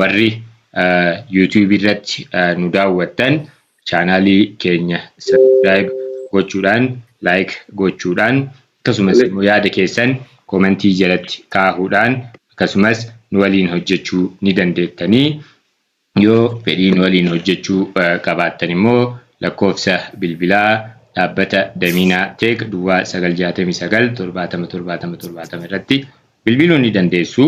warri YouTube irratti nu daawwattan chaanaalii keenya subscribe gochuudhaan like gochuudhaan akkasumas immoo yaada keessan commentii jalatti kaa'uudhaan akkasumas nu waliin hojjechuu ni dandeettanii yoo fedhiin waliin hojjechuu qabaattan immoo lakkoofsa bilbilaa dhaabbata Daminaa Tech duwwaa 969 70 irratti bilbiluu ni dandeessu.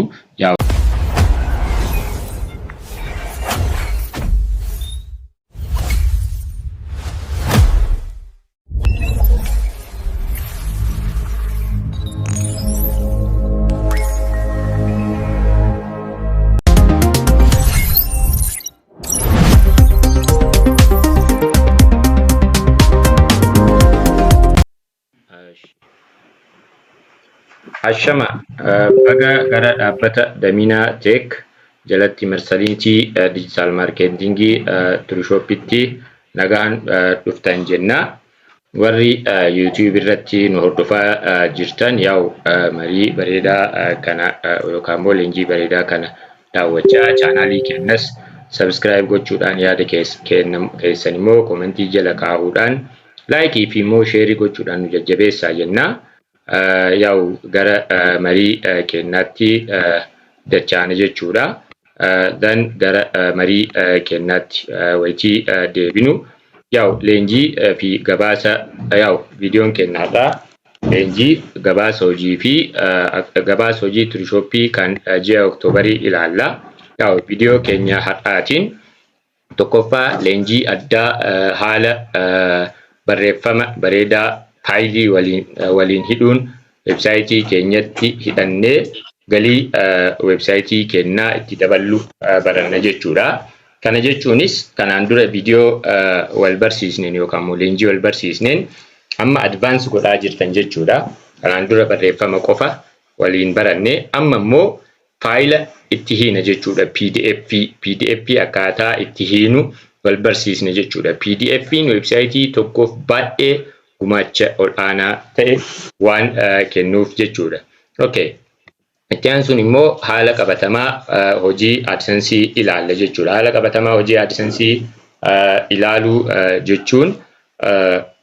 Ashama baga gara dhaabbata Daminaa Tech jalatti marsariitii digital marketingii Turushoppitti nagaan dhuftan jenna. Warri YouTube irratti nu hordofaa jirtan yaa'u marii bareedaa kana yookaan leenjii bareedaa kana daawwachaa chaanaalii keenyas subscribe gochuudhaan yaada keessan immoo commentii jala kaa'uudhaan like fi immoo share gochuudhaan nu jajjabeessaa jenna. Yaa'u gara marii keenyaatti dachaana jechuudha. Dan gara marii keenyaatti wayitii deebinu yaa'u leenjii fi gabaasa yaa'u viidiyoon keenyaadha. Leenjii gabaasa hojii fi gabaasa hojii Turushoppii kan ji'a Oktoobarii ilaalla. Yaa'u viidiyoo keenya har'aatiin tokkoffaa leenjii addaa haala barreeffama bareedaa faayilii waliin hidhuun websaayitii keenyatti hidhannee galii websaayitii keenyaa itti dabaluu baranna jechuudha. Kana jechuunis kanaan dura viidiyoo wal barsiisneen yookaan leenjii wal barsiisneen amma advance godhaa jirtan jechuudha. Kanaan dura barreeffama qofa waliin barannee amma immoo faayila itti hiina jechuudha. PDF akkaataa itti hiinu wal barsiisne jechuudha. PDF'n websaayitii tokkoof baay'ee gumaacha ol'aanaa ta'e waan kennuuf jechuudha. Okay. Itti aansuun immoo haala qabatamaa hojii AdSense ilaalla jechuudha. Haala qabatamaa hojii AdSense ilaaluu jechuun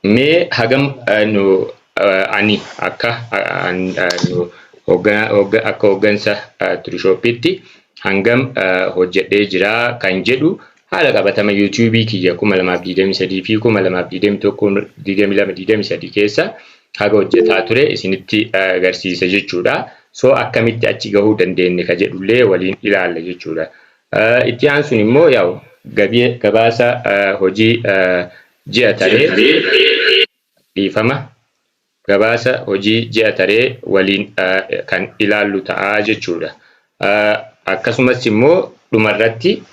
mee hagam ani akka hooggansa Turushoppitti hangam hojjedhee jira kan jedhu haala qabatama YouTube kiyya 2023 fi 2021 keessa haga hojjetaa ture isinitti agarsiisa jechuudha. So akkamitti achi gahuu dandeenye ka jedhullee waliin ilaalla jechuudha. Itti aansuun immoo yaa'u gabaasa hojii ji'a taree dhiifama gabaasa hojii ji'a taree waliin kan ilaallu ta'a jechuudha. Akkasumas immoo dhumarratti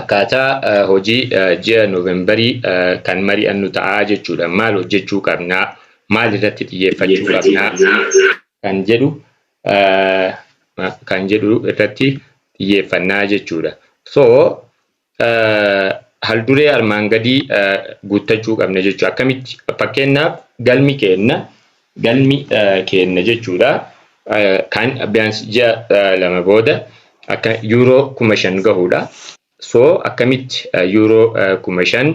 akkaataa hojii ji'a Noovembarii kan mari'annu ta'a jechuudha. Maal hojjechuu qabnaa? Maal irratti xiyyeeffachuu qabnaa? Kan jedhu irratti xiyyeeffannaa jechuudha. So halduree armaan gadii guuttachuu qabna jechuudha. Akkamitti fakkeenyaaf galmi keenya jechuudha. Kan abbiyyaansi ji'a lama booda akka Euro 5,000 gahuudha. So akkamitti Euro 5,000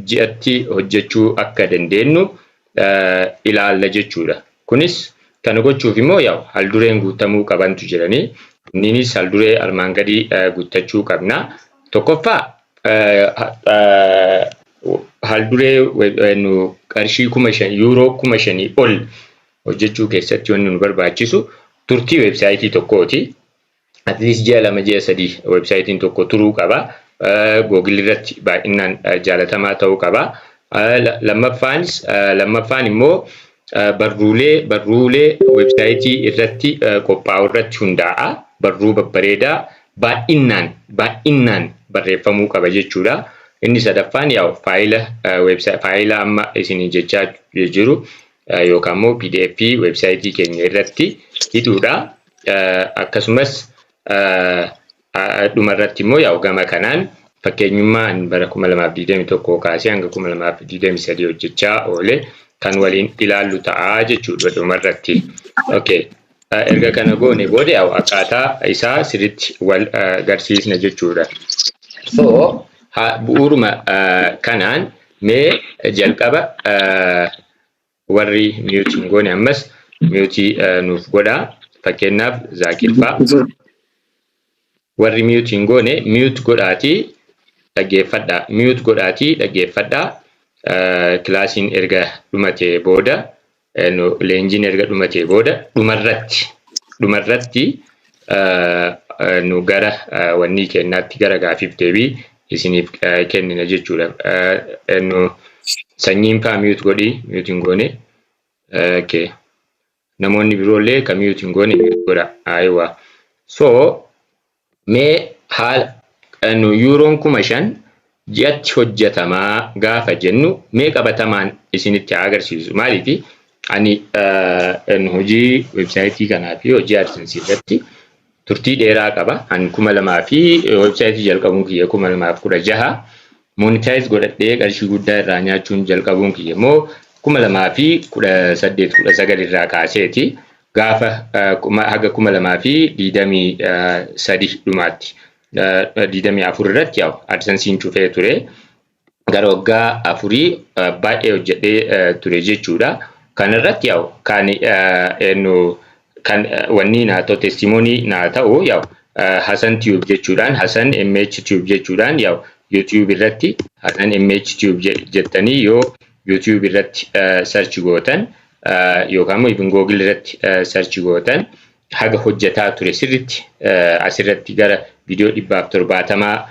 ji'atti hojjechuu akka dandeenyu ilaalla jechuudha. Kunis kana gochuuf immoo yaa'u haldureen guutamuu qabantu jiranii. Innis halduree armaan gadii guuttachuu qabna. Tokkoffaa halduree qarshii 5,000 Euro 5,000 ol hojjechuu keessatti wanni nu barbaachisu turtii websaayitii tokkooti. At least ji'a lama ji'a sadii websaayitiin tokko turuu qaba. Google irratti baay'inaan jaalatamaa ta'uu qaba. Lammaffaan immoo barruulee websaayitii irratti qophaa'u irratti hundaa'a. Barruu babbareedaa baay'inaan barreeffamuu qaba jechuudha. Inni sadaffaan yaa'u faayila amma isinii jechaa jiru yookaan immoo PDF websaayitii keenya irratti hidhuudha. Akkasumas dhumarratti immoo yaa'u gama kanaan fakkeenyummaan bara 2021 kaasee hanga 2023 hojjechaa oole kan waliin ilaallu ta'a jechuudha dhumarratti. Okay. erga kana goone booda akkaataa isaa sirriitti wal garsiisna jechuudha. So bu'uuruma kanaan mee jalqaba warri miyuutiin goone ammas miyuutii nuuf godhaa. Fakkeenyaaf Zaakirfaa warri miyuutiin goone miyuut godhaatii dhaggeeffadhaa. Miyuut godhaatii dhaggeeffadhaa. Kilaasiin erga dhumatee booda leenjiin erga dhumatee booda dhumarratti nu gara wanni kennaatti gara gaafiif deebii isiniif kennina jechuudha. Sanyiin faa miyuut godhii miyuutiin goone. Namoonni biroollee kan miyuutiin goone miyuut godha. Ayiwaa. So mee haala yuuroon 5,000 ji'atti hojjetamaa gaafa jennu mee qabatamaan isinitti agarsiisu. Maaliif ani hojii websaayitii kanaa fi hojii AdSense irratti turtii dheeraa qaba. Ani 2000 fi websaayitii jalqabuun kiyya 2016 monetize godhadhee qarshii guddaa irraa nyaachuun jalqabuun kiyya immoo 2018-19 irraa kaaseeti gaafa haga 2023 dhumaatti 24 irratti AdSense'n cufee ture. Gara waggaa 4 baay'ee hojjedhee ture jechuudha. Kanarratti kan wanni naa ta'u testimony naa ta'u Hasan Tube jechuudhaan Hasan MH Tube jechuudhaan YouTube irratti Hasan MH Tube jettanii yoo YouTube irratti search gootan yookaan immoo even Google irratti search gootan haga hojjetaa ture sirriitti asirratti gara viidiyoo 170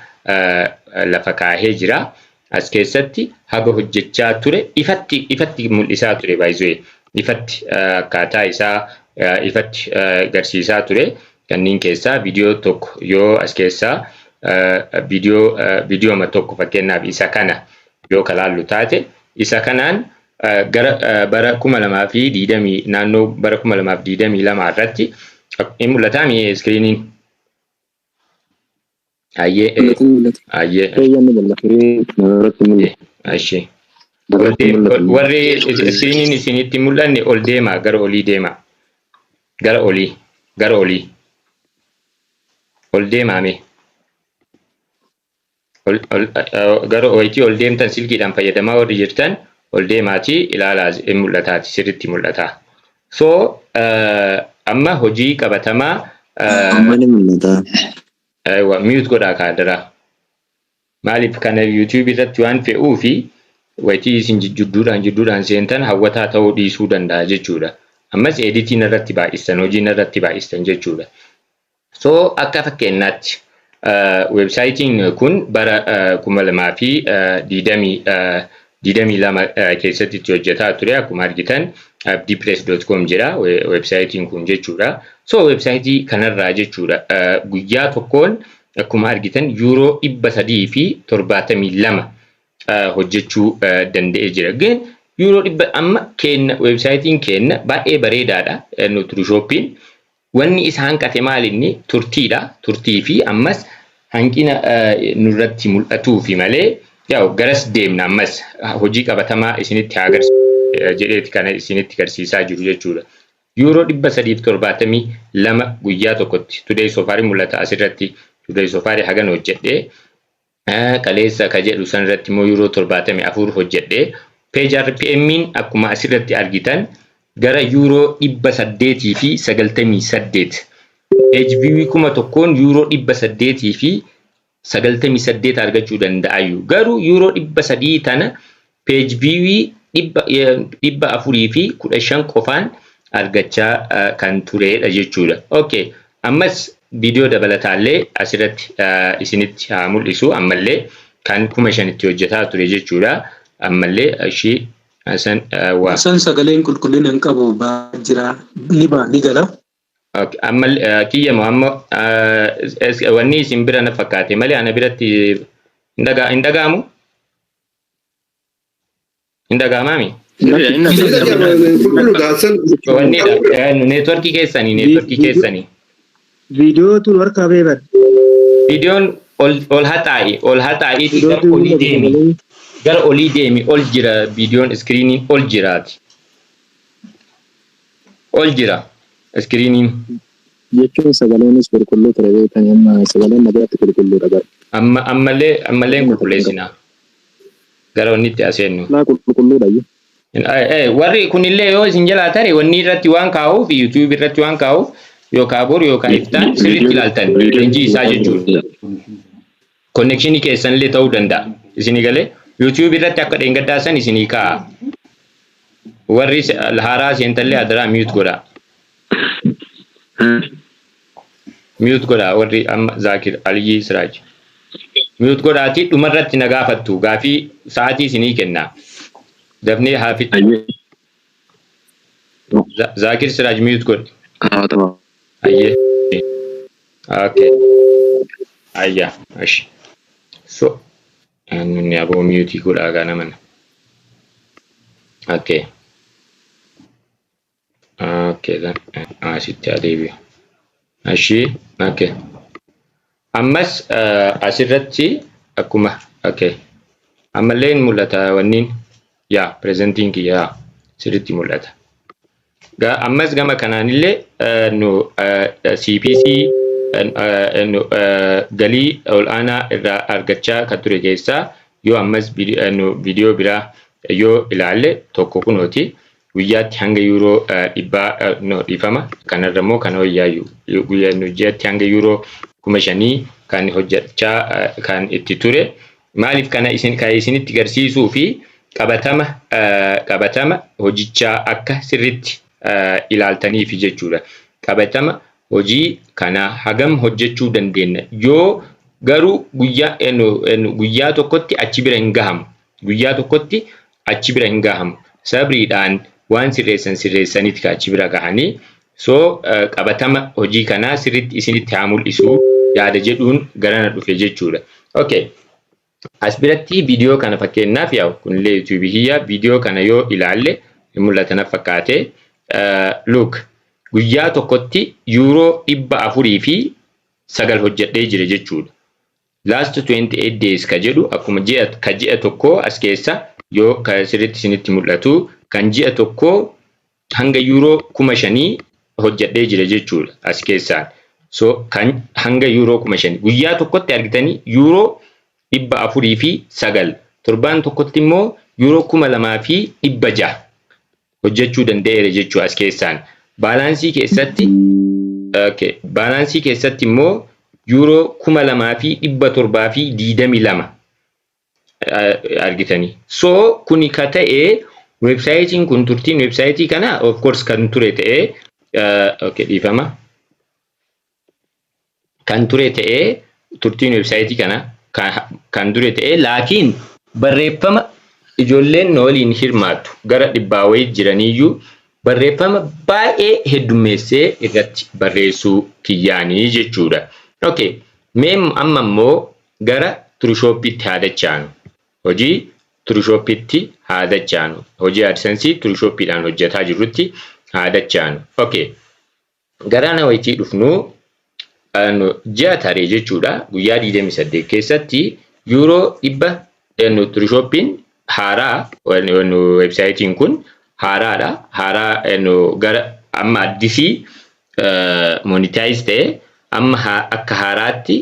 lafa kaahee jira. As keessatti haga hojjechaa ture ifatti mul'isaa ture baay'ee ifatti akkaataa isaa ifatti garsiisaa ture. Kanneen keessaa viidiyoo tokko yoo as keessaa viidiyoo tokko fakkeenyaaf isa kana yoo kalaallu taate isa kanaan gara bara 2020 naannoo bara 2022 irratti in mul'ata mi iskiriiniin. Ayyee warri iskiriiniin isinitti mul'anne ol deema gara olii deema gara olii ol deemaame gara oliitii ol deemtan silkiidhaan fayyadamaa warri jirtan ol deemaatii ilaalaa in mul'ataati sirriitti mul'ata. So amma hojii qabatamaa mute godhaa kaadara. Maaliif kana YouTube irratti waan fe'uu fi wayitii isin jidduudhaan seentan hawwataa ta'uu dhiisuu danda'a jechuudha. Ammas editiin irratti baay'istan hojiin irratti baay'istan jechuudha. So akka fakkeenyaatti websaayitiin kun bara 2022 keessatti itti hojjetaa ture. Akkuma argitan abdiipress.com jedha websaayitiin kun jechuudha. So websaayitii kanarraa jechuudha guyyaa tokkoon akkuma argitan yuuroo 372 hojjechuu danda'ee jira. ግን yuuroo 100 amma kenna websaayitiin kenna baay'ee bareedaadha. Nutrishoppiin wanni isa hanqate maalinni turtiidha. Turtii fi ammas hanqina nurratti mul'atuu fi malee garas deemna ammas hojii qabatamaa isinitti agarsiisu jedheeti kana isinitti agarsiisaa jiru jechuudha. Yuuroo 372 guyyaa tokkotti today so far mul'ata asirratti today so far hagan hojjedhee qaleessa ka jedhu sanirratti immoo yuuroo 74 hojjedhee page RPM'n akkuma asirratti argitan gara yuuroo 898 page view kuma tokkoon yuuroo 898 argachuu danda'ayu. Garuu yuuroo 300 tana page view 415 qofaan argachaa kan turedha jechuudha. Okay, ammas viidiyoo dabalataallee asirratti isinitti haa mul'isu. Ammallee kan 5,000 itti hojjetaa ture jechuudha. Ammallee ishii Hasan sagaleen qulqullina hin qabu baajira ni gala. Okay, ammallee kiyyamoo amma wanni isin bira na fakkaate malee ana biratti hin dhaga'amu? Hin dhaga'amami? Networkii keessanii. Viidiyoo tun harkaa beekan. Viidiyoon ol haxaa'i gara olii deemi. Gara olii deemi ol jira viidiyoon iskiriiniin ol jiraati. Ol jira. Iskiriiniin. Jechuun sagaleenis qulqulluu ture beektan amma sagaleen nagaatti qulqulluudha gara. Ammallee qulqulleessinaa. Gara wanni itti aseennu. Laa qulqulluudha iyyuu. Warri kunillee yoo isin jalaa tare wanni irratti waan kaa'uuf YouTube irratti waan kaa'uuf yookaan bor yookaan iftaan sirriitti ilaaltan leenjii isaa jechuudha. Connection keessan illee ta'uu danda'a. Isinii galee YouTube irratti akka dheengaddaasan isinii kaa'a. Warri haaraa seentallee adaraa mute godha. Mute godha warri amma Zaakir Aliyyi Siraaj. Mute godhaati dhumarratti na gaafattu gaafii sa'aatii isinii kenna. Dafnee haafit. Zaakir Siraaj mute godhi. Ayyee. Okay. Ayya. Ashi. So. Nuni aboo mute godhaa kana mana. Okay. Okay then. Asitti adeebi'u. Ashi. Okay. Ammas asirratti akkuma okay. Ammallee mul'ata wanniin yaa presenting yaa sirriitti mul'ata. Ammas gama kanaanillee no CPC galii ol'aanaa irraa argachaa kan ture keessaa yoo ammas viidiyoo biraa yoo ilaalle tokko kunooti guyyaatti hanga yuuroo dhiifama kanarra immoo kan hoyyaayu guyyaatti hanga yuuroo 5,000 kan hojjechaa kan itti ture maaliif kana isinitti garsiisuu fi qabatama hojichaa akka sirriitti ilaaltaniif jechuudha. Qabatama hojii kana hagam hojjechuu dandeenya yoo garuu guyyaa tokkotti achi bira hin gahamu. Guyyaa tokkotti achi bira hin gahamu. Sabriidhaan waan sirreessanitti achi bira gahanii so qabatama hojii kanaa sirriitti isinitti haa mul'isu yaada jedhuun garana dhufe jechuudha. Okay. As biratti viidiyoo kana fakkeenyaaf yaa kunillee YouTube hiyyaa viidiyoo kana yoo ilaalle mul'atan fakkaate look guyyaa tokkotti yuuroo 409 hojjedhee jira jechuudha. Last 28 days ka jedhu akkuma ji'a tokko as keessa yoo ka sirriitti isinitti mul'atu kan ji'a tokko hanga yuuroo 5,000 hojjedhee jira jechuudha as keessaan. So kan hanga yuuroo 5,000 guyyaa tokkotti argitanii yuuroo 409 torbaan tokkotti immoo yuuroo 2,600 hojjechuu danda'eera jechuu as keessaan. Baalaansii keessatti immoo yuuroo 2,722 argitanii. So kuni ka ta'ee websaayitiin kun turtiin websaayitii kana of course kan ture ta'ee okay dhiifama. Kan ture ta'ee turtiin websaayitii kana kan ture ta'ee laakiin barreeffama ijoolleen waliin hirmaatu gara 100 wayii jiraniyyuu barreeffama baay'ee heddummeessee irratti barreessuu kiyyaanii jechuudha. Okay, mee amma immoo gara Turushoppiitti haadachaanu. Hojii Turushoppiitti haadachaanu. Hojii AdSense Turushoppiidhaan hojjetaa jirrutti haadachaanu. Okay. Gara na wayitii dhufnu ji'a taree jechuudha. Guyyaa 28 keessatti yuuroo 100 Turushoppiin haaraa websaayitiin kun haaraadha. Haaraa gara amma addisii monetize ta'e amma akka haaraatti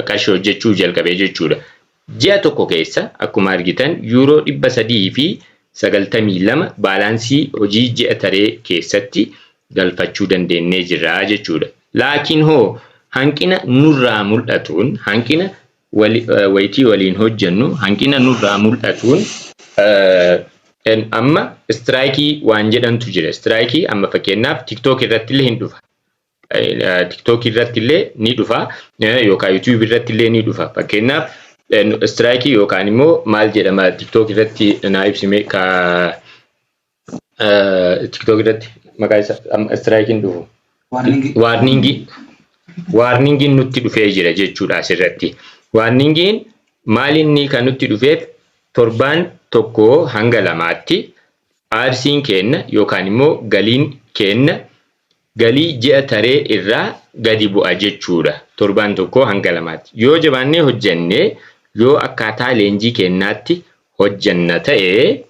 qarshii hojjechuu jalqabee jechuudha. Ji'a tokko keessa akkuma argitan yuuroo 392 baalaansii hojii ji'a taree keessatti galfachuu dandeenyee jirra jechuudha. Laakiin hoo hanqina nurraa mul'atuun hanqina wayitii waliin hojjennu hanqina nurraa mul'atuun amma strike waan jedhantu jira. Strike amma fakkeenyaaf TikTok irratti illee hin dhufa. TikTok irratti illee ni dhufa yookaan YouTube irratti illee ni dhufa. Fakkeenyaaf strike yookaan immoo maal jedhama TikTok irratti na ibsime ka TikTok irratti maqaa isaa strike hin dhufu. Warningiin nutti dhufee jira jechuudha asirratti. Warningiin maalinni kan nutti dhufeef torbaan tokko hanga lamaatti aarsiin kenna yookaan immoo galiin kenna galii ji'a taree irraa gadi bu'a jechuudha. Torbaan tokko hanga lamaatti. Yoo jabaannee hojjenne yoo akkaataa leenjii kennaatti hojjanna ta'ee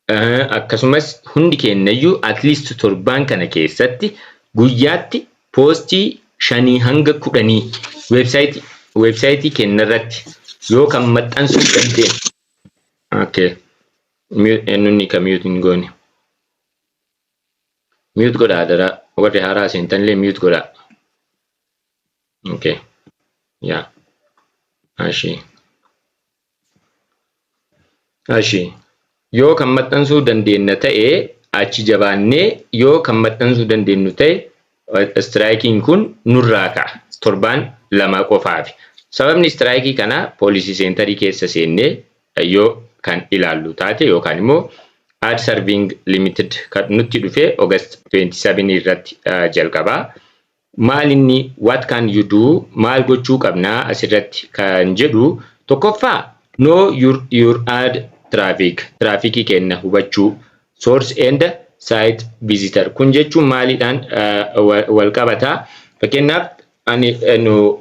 akkasumas hundi kennayyuu at least torban kana keessatti guyyaatti poostii 5 hanga 10 website kennarratti yoo kan maxxansuu dandeenya. Okay. Nunni ka mute goone. Mute godha dara warri haaraa seentanillee mute godha. Okay. Yeah. Ashi. Yoo kan maxxansuu dandeenya ta'e achi jabaannee yoo kan maxxansuu dandeenyu ta'e striking kun nurraa ka'a. Torban 2 qofaafi. Sababni strike kana policy center keessa seennee yoo kan ilaallu taate yookaan immoo ad serving limited kan nutti dhufe August 27 irratti jalqaba. Maal inni what can you do maal gochuu qabna asirratti kan jedhu tokkoffaa know your ad traffic kenna hubachuu source and site visitor kun jechuun maalidhaan wal qabata. Fakkeenyaaf ani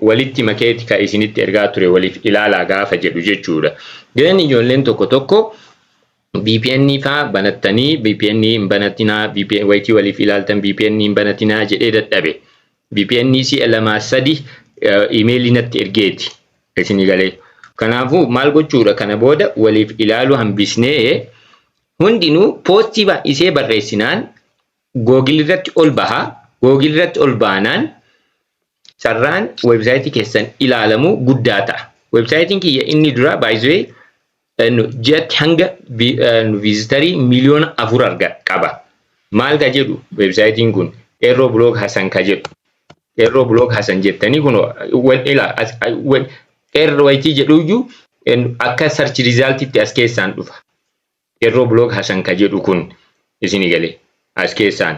walitti makeeti ka isinitti ergaa ture waliif ilaalaa gaafa jedhu jechuudha. Gani ijoolleen tokko VPN faa banattanii VPN hin banatinaa VPN wayitii waliif ilaaltan VPN hin banatinaa jedhee dadhabe. VPN si lama sadi email natti ergeeti isinii galee. Kanaafuu maal gochuudha kana booda waliif ilaalu hambisnee hundinuu poostii baay'isee barreessinaan Google irratti ol baha. Google irratti ol baanaan sarraan website keessan ilaalamu guddaa ta'a. Website kiyya inni dura by the way jet hanga visitorii miliyoona 4 qaba. Maal ka jedhu website kun Aero Blog Hasan ka jedhu. Aero Blog Hasan jettanii kun Aero wayitii jedhuyyuu akka search result itti as keessaan dhufa. Aero Blog Hasan ka jedhu kun isinii galee as keessaan.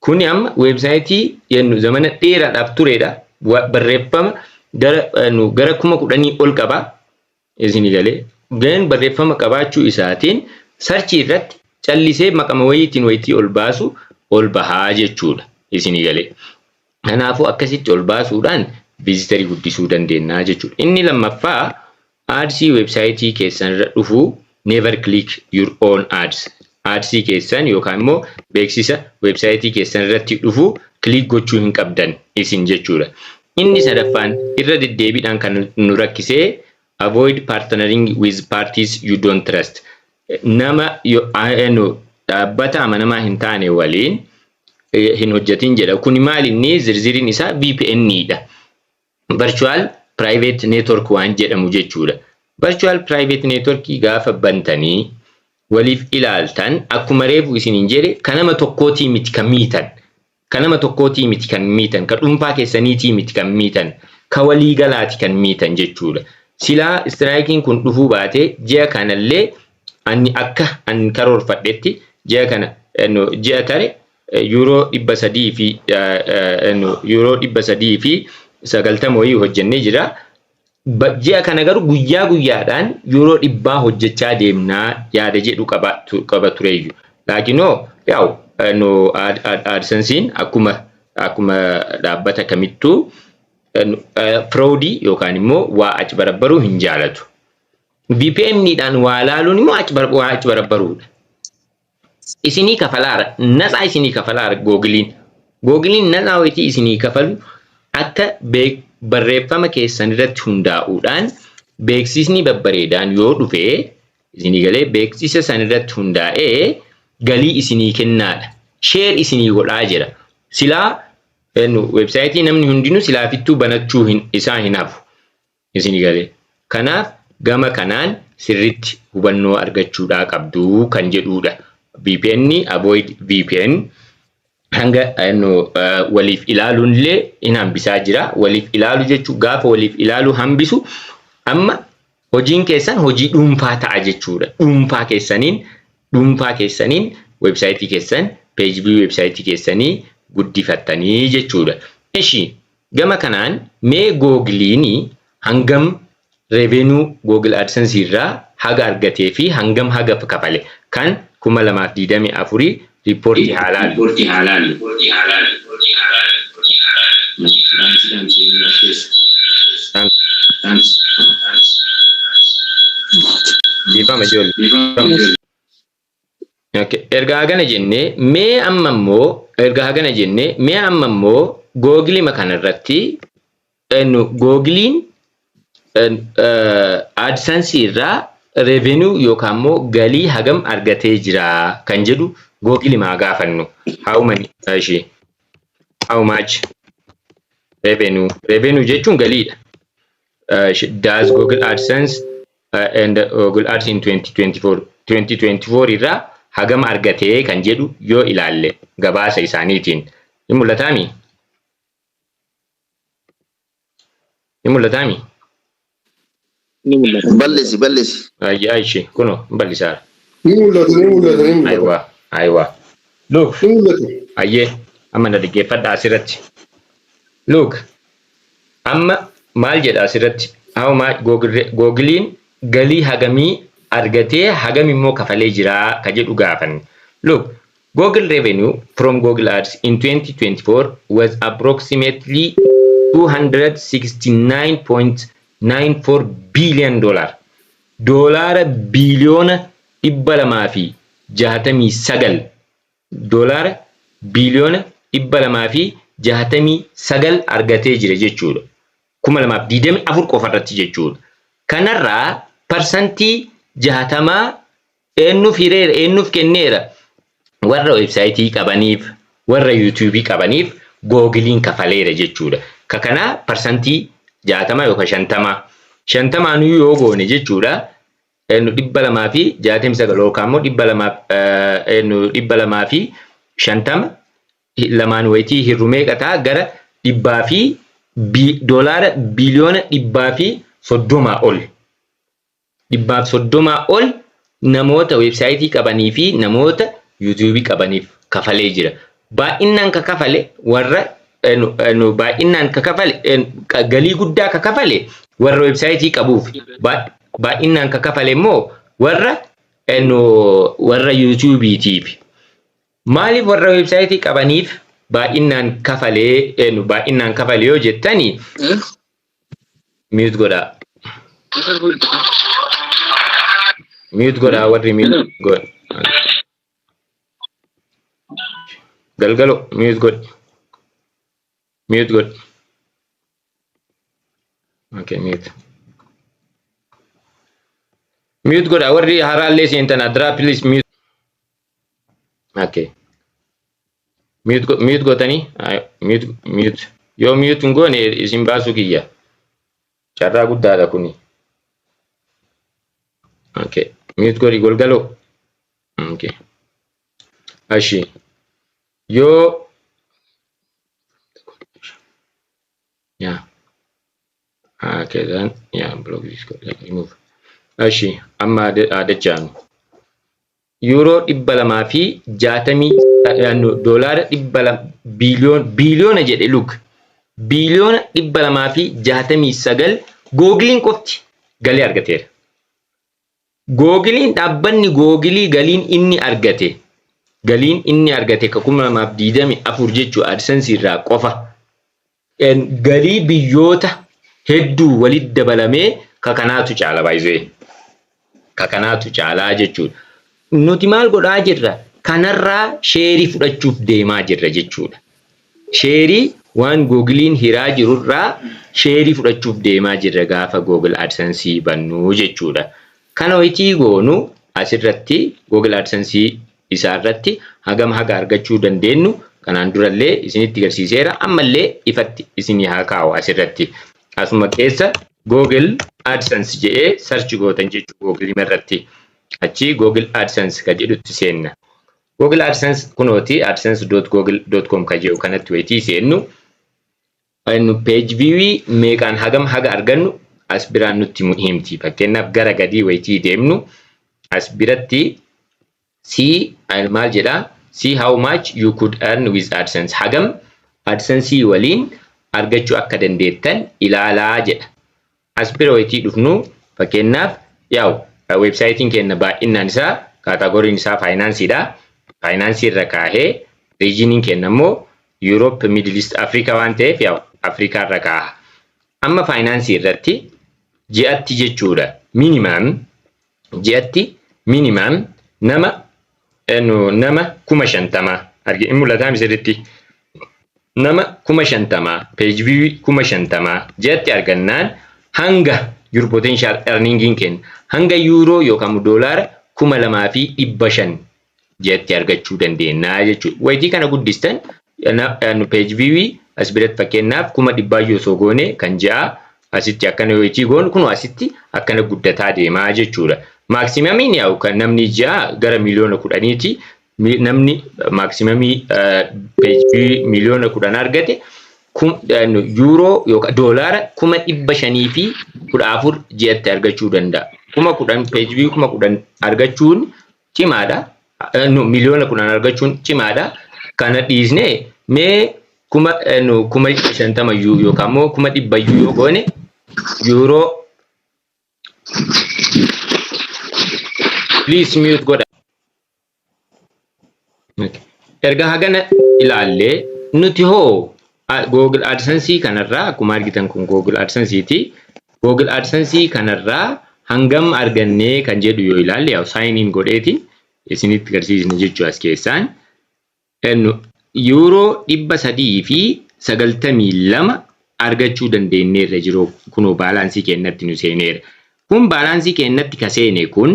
Kuni amma website zamana dheeraadhaaf turedha. Barreeffama gara 10,000 ol qaba isinii galee. Gan barreeffama qabaachuu isaatiin search irratti callisee maqama wayitii ol baasu ol bahaa jechuudha isinii galee. Kanaafuu akkasitti ol baasuudhaan visitorii guddisuu dandeenya jechuudha. Inni lammaffaa ads website keessan irra dhufu never click your own ads. Ads keessan yookaan immoo beeksisa website keessan irratti dhufu click gochuu hin qabdan isin jechuudha. Inni sadaffaan irra deddeebiidhaan kan nu rakkisee avoid partnering with parties you don't trust. Nama dhaabbata amanamaa hin taane waliin hin hojjetin jedha. Kuni maal inni zirzirin isaa VPN-dha. Virtual private network waan jedhamu jechuudha. Virtual private network gaafa bantanii waliif ilaaltan akkuma reefu isiniin jedhe kanama tokkootii miti kan miitan. Kanama tokkootii miti kan miitan, ka dhuunfaa keessaniitii miti kan miitan, ka walii galaati kan miitan jechuudha. Silaa striking kun dhufuu baate ji'a kanallee ani akka an karoorfadhetti ji'a kana ji'a tare euro 300 fi euro 300 fi 90 wayii hojjennee jira. Ji'a kana garuu guyyaa guyyaadhaan euro 100 hojjechaa deemnaa yaada jedhu qaba tureeyyu. Laakiinoo yaa'u AdSense akkuma dhaabbata kamittuu fraudii yookaan immoo waa achi barabbaruu hin jaalatu. VPN-dhaan waa laaluun immoo waa achi barabbaruudha. Isinii kafalaara, nasaa isinii kafalaara Google'n. Google'n nasaa wayitii isinii kafalu akka barreeffama keessan irratti hundaa'uudhaan beeksisni babbareedaan yoo dhufe isinii galee beeksisa san irratti hundaa'ee galii isinii kennaadha. Share isinii godhaa jira. Silaa website namni hundinuu silaafittuu banachuu isaa hin hafu isinii galee. Kanaaf gama kanaan sirritti hubannoo argachuudhaa qabdu kan jedhuudha. VPN avoid VPN hanga waliif ilaaluun illee hin hambisaa jira. Waliif ilaalu jechuun gaafa waliif ilaalu hambisu amma hojiin keessan hojii dhuunfaa ta'a jechuudha. Dhuunfaa keessaniin website keessan page view website keessanii guddifattanii jechuudha. Eshi gama kanaan mee Google'n hangam revenue Google AdSense irraa haga argatee fi hangam haga kafale kan 2024 riipoortii haalaan. Difama ijoollee. Okay. Erga hagana jennee mee amma immoo Google makana irratti Googlein AdSense irraa revenue yookaan immoo galii hagam argatee jira kan jedhu Google maa gaafannu. How much revenue jechuun galiidha. Does Google AdSense and Google Ads in 2024 irraa hagam argatee kan jedhu yoo ilaalle gabaasa isaaniitiin ni mul'ataami. Balleessi. Ayshi kuno bal'isaara. Ni mul'ata. Aywa. Look. Ayyee amma na dhaggeeffadha asirratti. Look. Amma maal jedha asirratti? How much Googlein galii hagamii argatee hagam immoo kafalee jira ka jedhu gaafanne. Look, Google revenue from Google Ads in 2024 was approximately $269.94 billion. Dolara biliyoona 269. Dolara biliyoona 269 argatee jira jechuudha. 2024 qofa irratti jechuudha. Kanarraa parsantii 60 eenyuuf kenneera? Warra websaayitii qabaniif, warra YouTube qabaniif Googlein kafaleera jechuudha. Kana parsantii 60 yookaan 50 yoo goone jechuudha. 269 yookaan immoo 250 lamaan wayitii hirrumee qataa gara doolaara biliyoona 130 ol. 130 ol namoota websaayitii qabanii fi namoota YouTube qabaniif kafalee jira. Baay'inaan ka kafale warra galii guddaa ka kafale warra websaayitii qabuuf. Baay'inaan ka kafale immoo warra YouTube'tiif. Maaliif warra websaayitii qabaniif baay'inaan kafale yoo jettani mute godha. Mute godha warri mute godha. Galgalo mute godha. Okay, mute godha warri haraallee seentan adraa please mute. Okay. Mute gotani. Mute. Yoo mute ngone isin baasu kiyya. Carraa guddaadha kuni. Okay. Mute gori golgalo. Okay. Ashi. Yo. Yeah. Okay then. Yeah, block this. Remove. Ashi. Amma adachaan. Euro 260 doolaara biliyoona jedhe look. Biliyoona 269 Googlein qofti galii argateera. Googlein dhaabbanni Googleii galiin inni argate ka 2024 jechuu AdSense irraa qofa. Galii biyyoota hedduu walitti dabalamee kakanaatu caala baay'ee. Kakanaatu caalaa jechuudha. Nuti maal godhaa jirra? Kanarraa sheerii fudhachuuf deemaa jirra jechuudha. Sheerii waan Googlein hiraa jirurraa sheerii fudhachuuf deemaa jirra gaafa Google AdSense bannu jechuudha. Kana wayitii goonu asirratti Google AdSense isaarratti hagam haga argachuu dandeenyu kanaan durallee isinitti agarsiiseera. Ammallee ifatti isinii haa kaa'u asirratti. Asuma keessa Google AdSense jedhee search gootan jechuudha Google irratti. Achi Google AdSense ka jedhutti seenna. Google AdSense kunooti adsense.google.com ka jedhu kanatti wayitii seennu. Page view meeqaan hagam haga argannu as biraan nutti himti. Fakkeenyaaf gara gadii wayitii deemnu as biratti maal jedhaa? See how much you could earn with AdSense. Hagam AdSense waliin argachuu akka dandeettan ilaalaa jedha. As bira wayitii dhufnu fakkeenyaaf websaayitiin keenya baay'inaan isaa kaatagoriin isaa faayinaansiidha. Faayinaansii irra kaahee riijiniin keenya immoo Europe, Middle East, Africa waan ta'eef Afrikaa irra kaaha. Amma faayinaansii irratti ji'atti jechuudha. Ji'atti minimum nama nama 50,000 arginu mul'ata misiritti nama 50,000 page view 50,000 jetti argannaan hanga your potential earning kenna hanga euro yookaan dollar 2,500 jetti argachuu dandeenya jechuudha. Wayitii kana guddistan page view as biratti fakkeenyaaf 100 yoo sogoone kan ja'a asitti akkana wayitii goon kun asitti akkana guddataa deemaa jechuudha. Maximamiin yaa'u kan namni ja'a gara miliyoona 10ti namni maximamii page view miliyoona 10 argate euro yookaan doolaara 514 jetti argachuu danda'a. 10,000 page view 10,000 argachuun cimaadha. Miliyoona 10 argachuun cimaadha. Kana dhiisnee mee 50,000 yookaan immoo 100,000 yoo goone euro please mute godha. Erga hagana ilaallee nuti hoo Google AdSense kanarraa akkuma argitan kun Google AdSense ti. Google AdSense kanarraa hangam argannee kan jedhu yoo ilaalle yaa'u sign in godheeti isinitti agarsiisna jechuu as keessaan euro 392 argachuu dandeenyeerra jiru kunoo baalaansii keenyatti nu seeneera. Kun baalaansii keenyatti ka seene kun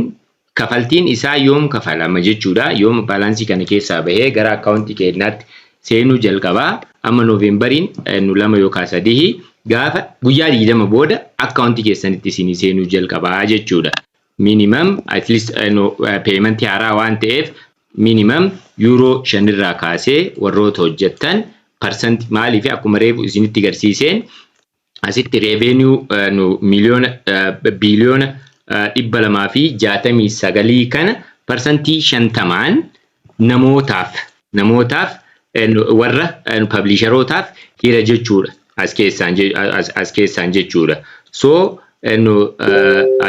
kafaltiin isaa yoom kafalama jechuudha. Yoom baalaansii kana keessaa bahee gara akkaawuntii keenyatti seenuu jalqabaa amma Noovembariin 2 yookaan 3 gaafa guyyaa 20 booda akkaawuntii keessanitti isinii seenuu jalqabaa jechuudha. Minimum at least payment haaraa waan ta'eef minimum euro 5 irraa kaasee warroota hojjettan percent maalii fi akkuma reefu isinitti agarsiiseen asitti revenue miliyoona biliyoona 269 kana percentii 50 namootaaf warra publisherootaaf hira jechuudha as keessaan jechuudha. So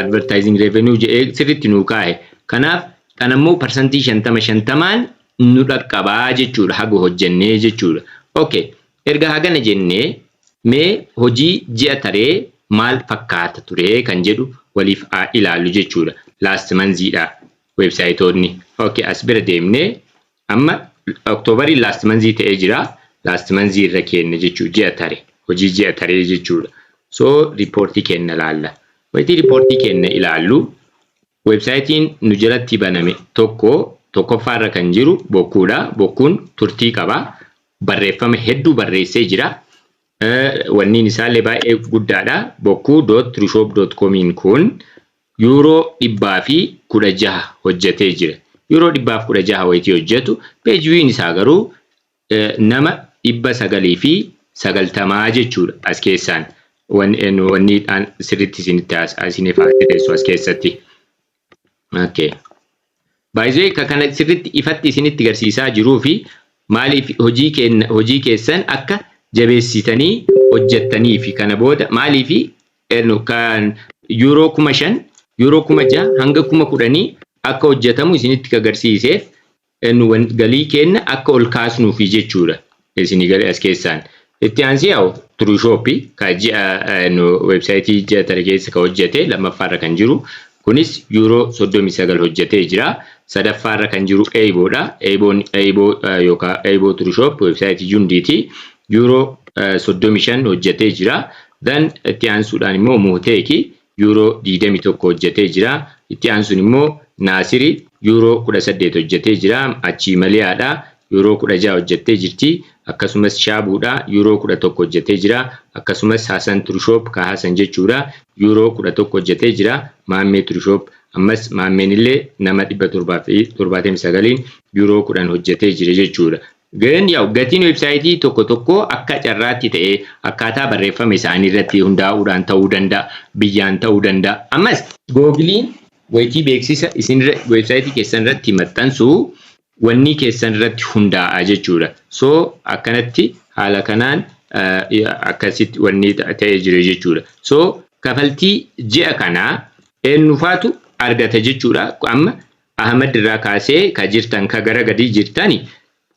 advertising revenue jedhee sirriitti nu kaa'e. Kanaaf kan ammoo percentii 50 nu dhaqqabaa jechuudha haga hojjennee jechuudha. Okay, erga hagana jennee mee hojii ji'a taree maal fakkaata ture kan jedhu waliif ilaallu jechuudha. Last monthidha websaayitoonni. Okay, as bira deemnee amma Oktoobarii last month ta'ee jira. Last month irra kenna jechuudha ji'a taree. Hojii ji'a taree jechuudha. So reportii kenna ilaalla. Wayitii reportii kenna ilaallu websaayitiin nu jalatti baname tokkoffaarra kan jiru bokkuudha. Bokkuun turtii qaba. Barreeffama hedduu barreessee jira. Wanniin isaallee baay'ee guddaadha. Bokkuu.trueshop.comiin kun euro 116 hojjetee jira. Euro 116 wayitii hojjetu page view isaa garuu nama 990 jechuudha as keessaan. Wanni sirriitti isinitti isiniif adeemsu as keessatti. Okay. Baay'ee kana sirriitti ifatti isinitti agarsiisaa jiruu fi maaliif hojii keessan akka jabeessitanii hojjettanii fi kana booda maaliif kan euro 5,000 euro 6,000 hanga 10,000 akka hojjetamu isinitti agarsiiseef galii kenna akka ol kaasnuufi jechuudha. Isinii galee as keessaan. Itti aansee yaa'u Trueshop kan websaayitii ji'a taree keessa kan hojjete lammaffaarra kan jiru kunis euro 39 hojjetee jira. Sadaffaarra kan jiru Eiboodha. Eibo Trueshop websaayitii Jundiiti. Euro 35 hojjetee jira. Dan itti aansuudhaan immoo Mooteeki euro 21 hojjetee jira. Itti aansuun immoo Naasiri euro 18 hojjetee jira. Achii Maliyaadha. Euro 16 hojjettee jirti. Akkasumas Shaabuudha euro 11 hojjetee jira. Akkasumas Hasan Trueshop ka Hasan jechuudha euro 11 hojjetee jira. Maammee Trueshop ammas maammeen illee nama 779 euro 10 hojjetee jira jechuudha. Gatiin websaayitii tokko akka carraatti ta'ee akkaataa barreeffama isaanii irratti hundaa'uudhaan ta'uu danda'a, biyyaan ta'uu danda'a. Ammas Googiliin wayitii beeksisa isin websaayitii keessan irratti maxxansu wanni keessan irratti hundaa'a jechuudha. So akkanatti haala kanaan akkasitti wanni ta'ee jira jechuudha. So kafaltii ji'a kanaa eenyufaatu argata jechuudha. Amma Ahmad irraa kaasee ka jirtan ka gara gadii jirtani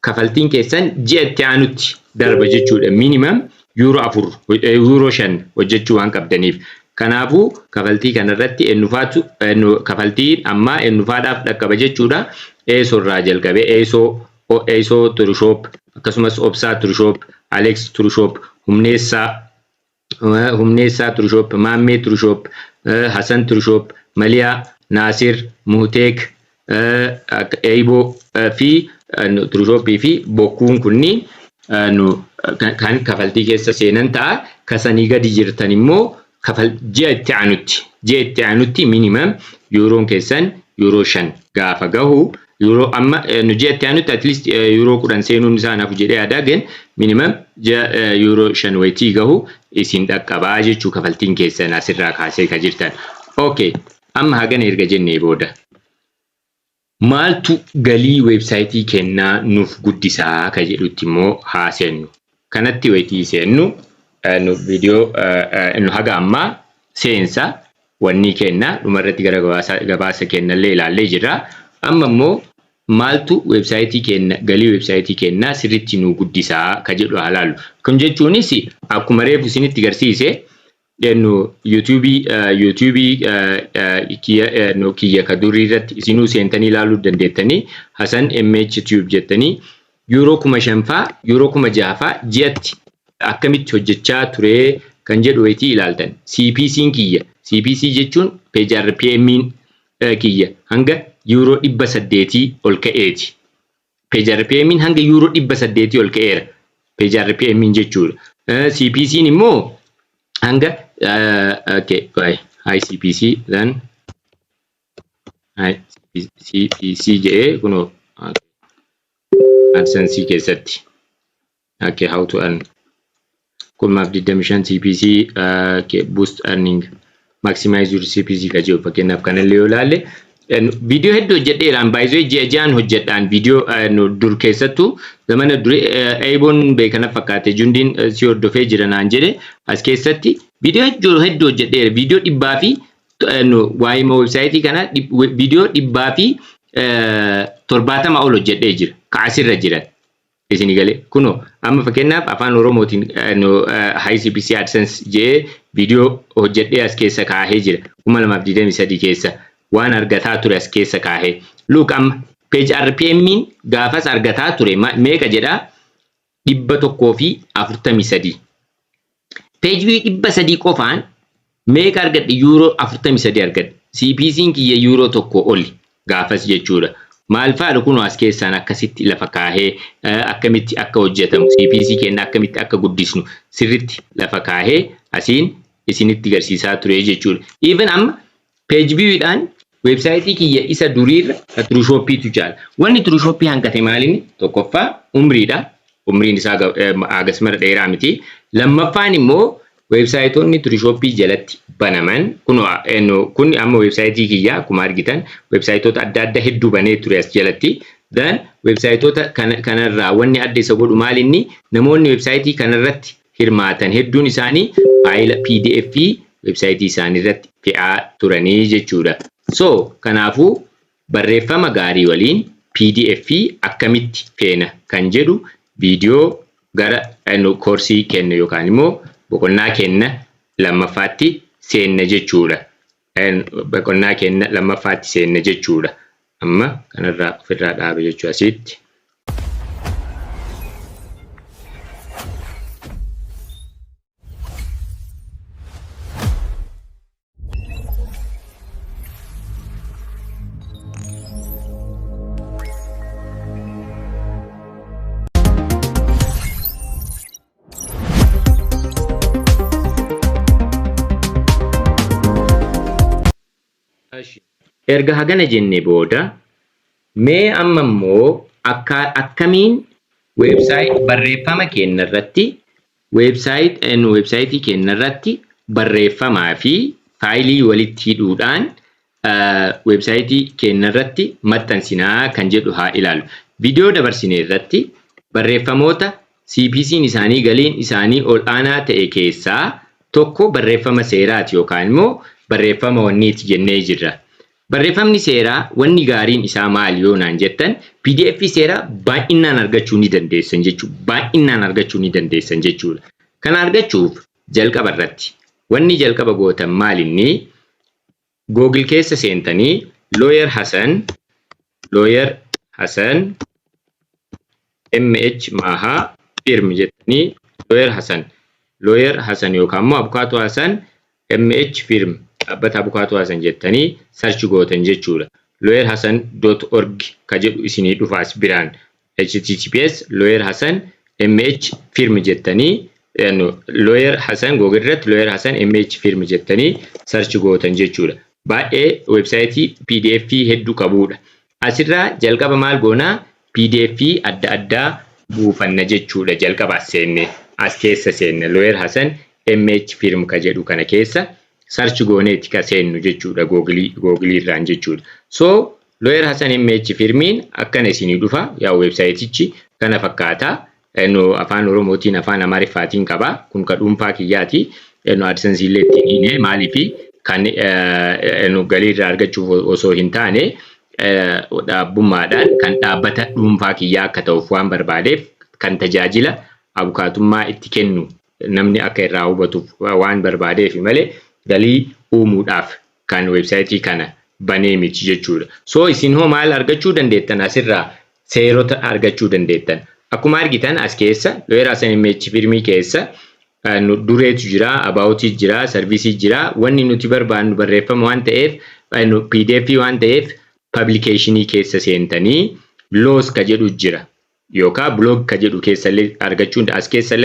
kafaltiin keessan ji'a itti aanutti darba jechuudha. Minimum euro 4 euro 5 hojjechuu waan qabdaniif Kanaafuu kafaltii kanarratti eenyufaatu kafaltiin amma eenyufaadhaaf dhaqqaba jechuudha. Eesoo irraa jalqabee Eesoo Turushoop akkasumas Obsaa Turushoop, Alex Turushoop, Humneessaa Turushoop, Maammee Turushoop, Hasan Turushoop, Maliyaa, Naasir, Muhteek, Eiboo fi Turushooppii fi Bokkuun kunniin kan kafaltii keessa seenan ta'a. Kasanii gadi jirtan immoo ji'a itti aanutti minimum yuuroon keessan yuuroo 5 gaafa gahu yuuroo amma ji'a itti aanutti at least yuuroo 10 seenuun isaa naaf jedhee adagen minimum yuuroo 5 wayitii gahu isin dhaqqabaa jechuu kafaltiin keessan asirraa kaasee ka jirtan. Okay, amma hagana erga jennee booda maaltu galii websaayitii kennaa nuuf guddisaa ka jedhutti immoo haasennu. Kanatti wayitii seennu video haga amma seensa wanni kenna dhumarratti gara gabaasa kennallee ilaallee jirra. Amma immoo maaltu websaayitii kenna galii websaayitii kennaa sirriitti nu guddisaa ka jedhu halaalu. Kun jechuunis akkuma reefu isinitti agarsiise YouTube kiyya ka durii irratti isinuu seentanii ilaaluu dandeettanii Hasan MH Tube jettanii yuuroo 5,000 yuuroo 6,000 ji'atti akkamitti hojjechaa ture kan jedhu wayitii ilaaltan. CPC'n kiyya CPC jechuun page RPM'n kiyya hanga yuuroo 800 ol ka'eeti. Page RPM'n hanga yuuroo 800 ol ka'eera page RPM'n jechuudha. CPC'n immoo hanga okay, hi CPC then hi CPC jedhee kunoo AdSense keessatti okay, how to earn kun maaf 25 CPC boost earning maximize your CPC ka jedhu fakkeenyaaf kanallee yoo ilaalle video hedduu hojjedheeraan baay'ee ji'aan hojjedhaan video dur keessattuu zamana dure Eeboon beekana fakkaate jundiin si hordofee jira naan jedhe as keessatti video hedduu hojjedheera video 100 fi waa'ee websaayitii kana video 100 fi 70 ol hojjedhee jira kaasirra jiran isin galee kuno amma fakkeenyaaf afaan oromootiin high CPC AdSense jedhee video hojjedhee as keessa kaahee jira 2023 keessa waan argataa ture as keessa kaahee. Look amma page RPM'n gaafas argataa ture meeqa jedhaa 143. Page view 300 qofaan meeqa argadhe yuuroo 43 argadhe. CPC'n kiyya yuuroo 1 oli gaafas jechuudha. Maal faadhu kun as keessaan akkasitti lafa kaahee akkamitti akka hojjetamu CPC kenna akkamitti akka guddisnu sirritti lafa kaahee asiin isinitti agarsiisaa ture jechuudha. Even amma page view'dhaan websaayitii kiyya isa duriirra Turushooppiitu jaala. Wanni Turushoppii hanqate maalinni tokkoffaa umriidha. Umriin isaa agasmara dheeraa miti. Lammaffaan immoo websaayitoonni Turushoppii jalatti banaman kun amma websaayitii kiyya akkuma argitan websaayitoota adda addaa hedduu banee ture as jalatti. Then websaayitoota kanarraa wanni adda isa godhu maalinni namoonni websaayitii kanarratti hirmaatan hedduun isaanii faayila PDF websaayitii isaanii irratti fe'aa turanii jechuudha. So kanaafuu barreeffama gaarii waliin PDF akkamitti feena kan jedhu video gara koorsii kenna yookaan immoo boqonnaa kenna lammaffaatti seenna jechuudha. Boqonnaa kenna lammaffaatti seenna jechuudha. Amma kanarraa ofirraa dhaabe jechuu asitti. Erga hagana jenne booda mee amma immoo akkamiin website barreeffama kenna irratti websaayitii kenna irratti barreeffamaa fi faayilii walitti hidhuudhaan websaayitii kenna irratti maxxansinaa kan jedhu haa ilaalu. Video dabarsine irratti barreeffamoota CPC'n isaanii galiin isaanii ol aanaa ta'e keessaa tokko barreeffama seeraati yookaan immoo barreeffama wanniiti jennee jirra. Barreeffamni seeraa wanni gaariin isaa maali yoo naan jettan PDF seeraa baay'inaan argachuu ni dandeessan jechuudha. Baay'inaan argachuu ni dandeessan jechuudha. Kana argachuuf jalqaba irratti wanni jalqaba gootan maalinni Google keessa seentanii Lawyer Hassan MH Maha firm jettanii Lawyer Hassan yookaan immoo Abukaatoo Hassan MH firm dhaabbata Abukaatoo Hassan jettanii search gootan jechuudha. lawyerhassan.org ka jedhu isinii dhufaas biraan https Lawyer Hassan MH firm jettanii Lawyer Hassan Google irratti Lawyer Hassan MH firm jettanii search gootan jechuudha. Baay'ee websaayitii PDF hedduu qabudha. Asirraa jalqaba maal goonaa PDF adda addaa buufanna jechuudha. Jalqaba seenne as keessa seenne Lawyer Hassan MH firm ka jedhu kana keessa search gooneeti ka seennu jechuudha Google irraan jechuudha. So Lawyer Hassan MH firmiin akkana isinii dhufa yaa websaayitichi kana fakkaata. Afaan Oromootiin afaan Amaariffaatiin qaba. Kun ka dhuunfaa kiyyaati. AdSense illee ittiin maaliifi kan galii irraa argachuuf osoo hin taane dhaabbummaadhaan kan dhaabbata dhuunfaa kiyyaa akka ta'uuf waan barbaadeef kan tajaajila abukaatummaa itti kennu namni akka irraa hubatuuf waan barbaadeef malee galii uumuudhaaf kan websaayitii kana banee miti jechuudha. So isin hoo maal argachuu dandeettan asirraa seerota argachuu dandeettan. Akkuma argitan as keessa Lawyer Hassan MH firmii keessa dureetu jira, abaawotii jira, sarviisii jira. Wanni nuti barbaannu barreeffama waan ta'eef PDF waan ta'eef publicationii keessa seentanii laws ka jedhu jira yookaan blog ka jedhu keessallee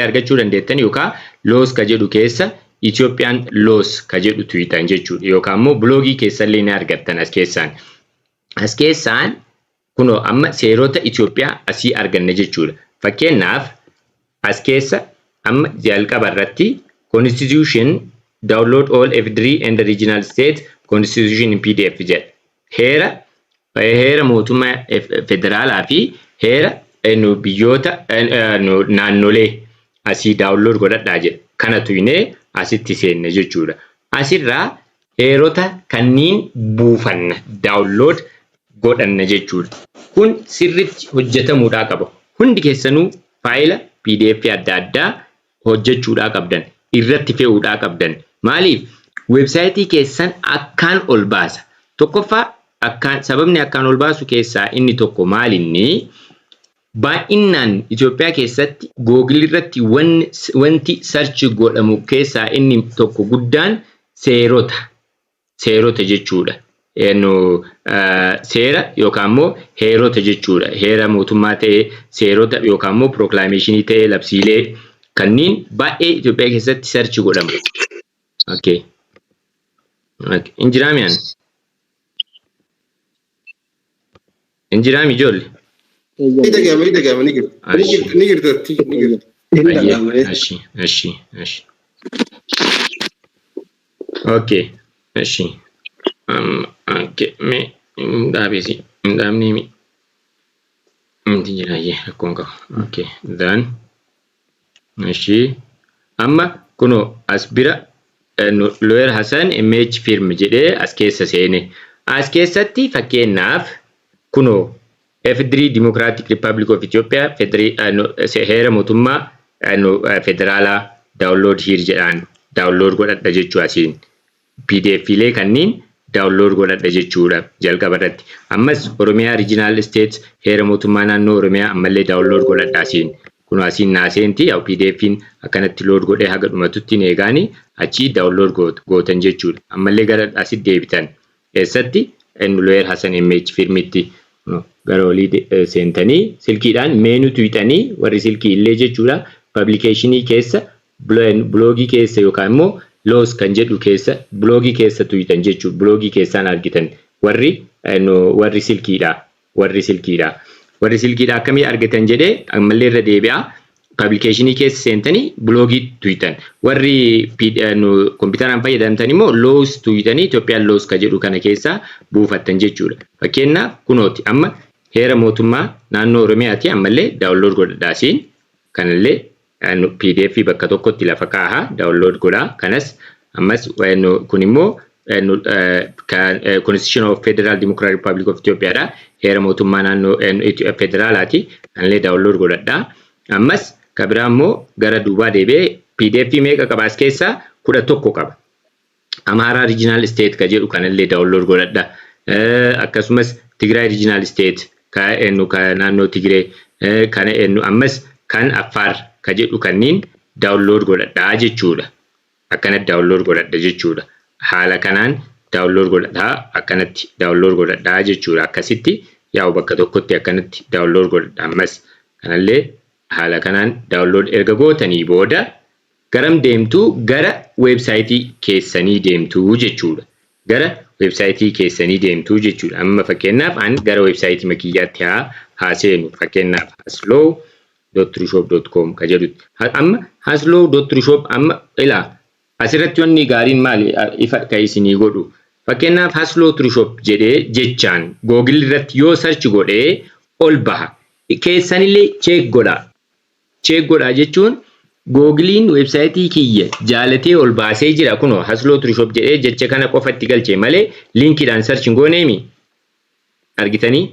argachuu dandeettan yookaan laws ka jedhu keessa Ethiopian laws ka jedhu tuwitan jechuudha yookaan immoo blogii keessallee ni argattan as keessaan kuno amma seerota Itoophiyaa asii arganna jechuudha. Fakkeenyaaf as keessa amma jalqaba irratti constitution download all FDRI and the regional state constitution in PDF jedha. Heera mootummaa federaalaa fi heera biyyoota naannolee asii download godhadhaa jedha. Kana tuyinee asitti seenne jechuudha. Asirraa heerota kanniin buufanna download godhanna jechuudha. Kun sirriitti hojjetamuudhaa qaba. Hundi keessanuu faayila PDF adda addaa hojjechuudhaa qabdan. Irratti fe'uudhaa qabdan. Maaliif websaayitii keessan akkaan ol baasa. Tokkoffaa sababni akkaan ol baasu keessaa inni tokko maalinni baay'inaan Itoophiyaa keessatti Google irratti wanti search godhamu keessaa inni tokko guddaan seerota jechuudha. Seera yookaan immoo heerota jechuudha. Heera mootummaa ta'ee seerota yookaan immoo proclamationii ta'ee labsiilee kanneen baay'ee Itoophiyaa keessatti search godhamu. Okay. Injiraamiyaan. Injiraami ijoollee. Ni girtatti. Ashi. Okay. Ashi. Okay. Me ndaabisi. Ndaabni mi. Injiraaye akkuma qabu. Okay. Then. Ashi. Amma kuno as bira Lawyer Hassan MH firm jedhee as keessa seene. As keessatti fakkeenyaaf kuno FDRI Democratic Republic of Ethiopia heera mootummaa federaalaa download here jedhaan download godhadha jechuu asiin PDF ilee kanneen download godhadha jechuudha jalqaba irratti. Ammas Oromiyaa Regional State heera mootummaa naannoo Oromiyaa ammallee download godhadha asiin. Kun asiin naaseenti yaw PDFin akkanatti load godhee haga dhumatutti eegaanii achi download gootan jechuudha. Ammallee gara asitti deebitan. Keessatti Lawyer Hassan MH firmitti gara olii seentanii silkiidhaan meenuu tuwitanii warri silkii illee jechuudha. Publicationii keessa blogii keessa yookaan immoo laws kan jedhu keessa blogii keessa tuwitan jechuudha. Blogii keessaan argitan warri silkiidha. Warri silkiidha akkamii argatan jedhee ammallee irra deebi'aa. Publicationii keessa seentanii blogii tuwitan. Warri kompiitaraan fayyadamtan immoo laws tuwitanii Itoophiyaan laws ka jedhu kana keessa buufattan jechuudha. Fakkeenyaaf kunooti amma heera mootummaa naannoo Oromiyaati ammallee download godhadhaasiin kanallee PDF bakka tokkotti lafa kaahaa download godhaa kanas ammas kun immoo Constitution of Federal Democratic Republic of Ethiopia heera mootummaa naannoo federaalaati kanallee download godhadhaa. Ammas kabira immoo gara duubaa deebi'ee PDF meeqa qabaas keessaa 11 qaba. Amhara Regional State ka jedhu kanallee download godhadha. Akkasumas Tigray Regional State ka naannoo Tigray kana ammas kan Affaar ka jedhu kanniin download godhadha jechuudha. Akkanatti download godhadha jechuudha. Haala kanaan download godhadha akkanatti download godhadha jechuudha. Akkasitti yaa'u bakka tokkotti akkanatti download godhadha. Ammas kanallee haala kanaan download erga gootanii booda garam deemtu gara websaayitii keessanii deemtu jechuudha. Gara websaayitii keessanii deemtu jechuudha. Amma fakkeenyaaf an gara websaayitii makiyyaatti haa seenu. Fakkeenyaaf haslow.trueshop.com ka jedhutti. Amma haslow.trueshop amma ilaa asirratti wanni gaariin maali ifa ka isinii godhu. Fakkeenyaaf haslow.trueshop jedhee jechaan Google irratti yoo search godhee ol baha. Keessanillee check godha jechuun Googlein websaayitii kiyya jaalatee ol baasee jira kunoo haslow.trueshop jedhee jecha kana qofatti galchee malee linkiidhaan search gooneemi argitanii.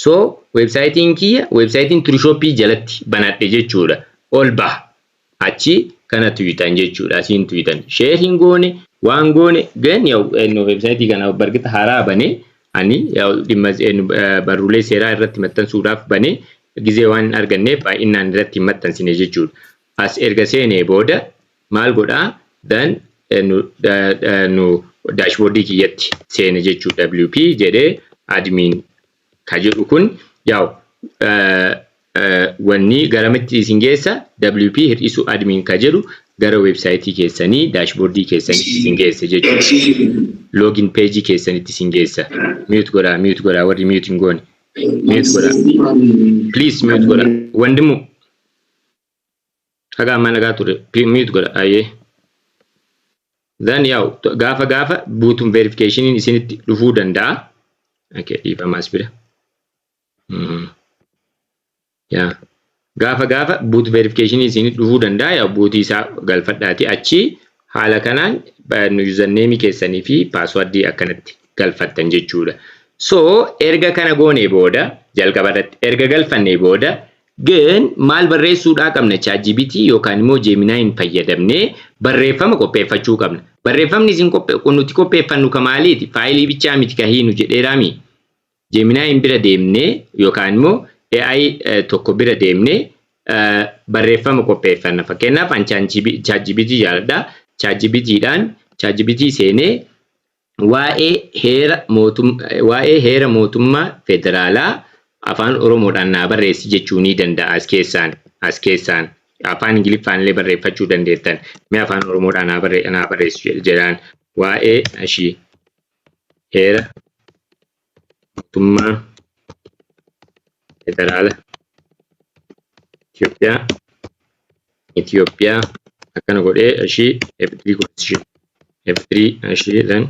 So websaayitiin kiyya websaayitiin Trueshop jalatti banadhe jechuudha. Ol baha achi kana tweetan jechuudha. Asiin tweetan share goone waan goone gan yaw websaayitii kana bargita haaraa bane ani yaw dhimma barruulee seeraa irratti maxxansuudhaaf bane gizee waan arganneef baay'inaan irratti maxxansine jechuudha. As erga seenee booda maal godhaa dan nu dashboardii kiyyatti seene jechuudha. WP jedhee admin ka jedhu kun yaw wanni garamitti isin geessa WP hir'isu admin ka jedhu gara websaayitii keessanii dashboardii keessanii isin geessa jechuudha. Login page keessanitti isin geessa. Mute godhaa warri mute hin goone. Mute godhaa. Please mute godhaa. Wandimu haga amma nagaa ture mute godhaa ayyee. Then yaw gaafa bootum verification isinitti dhufuu danda'a. Okay, dhiifamas bira. Yeah. Gaafa boot verification isinitti dhufuu danda'a. Yaw bootii isaa galfadhaati achi haala kanaan username keessanii fi password akkanatti galfattan jechuudha. So erga kana goonee booda jalqabarratti erga galfannee booda gen maal barreessuudhaa qabna ChatGPT yookaan immoo Gemini fayyadamnee barreeffama qopheeffachuu qabna. Barreeffamni isin nuti qopheeffannu kamaaliiti faayilii bichaa miti kahiinu jedheeraami. Gemini bira deemnee yookaan immoo AI tokko bira deemnee barreeffama qopheeffanna. Fakkeenyaaf an ChatGPT jaaladha. ChatGPT seenee waa'ee heera mootummaa federaalaa afaan Oromoodhaan naa barreessi jechuu ni danda'a as keessaan afaan Ingiliffaan illee barreeffachuu dandeettan. Mee afaan Oromoodhaan naa barreessu jedhaan waa'ee heera mootummaa federaalaa Itoophiyaa akkana godhee F3 then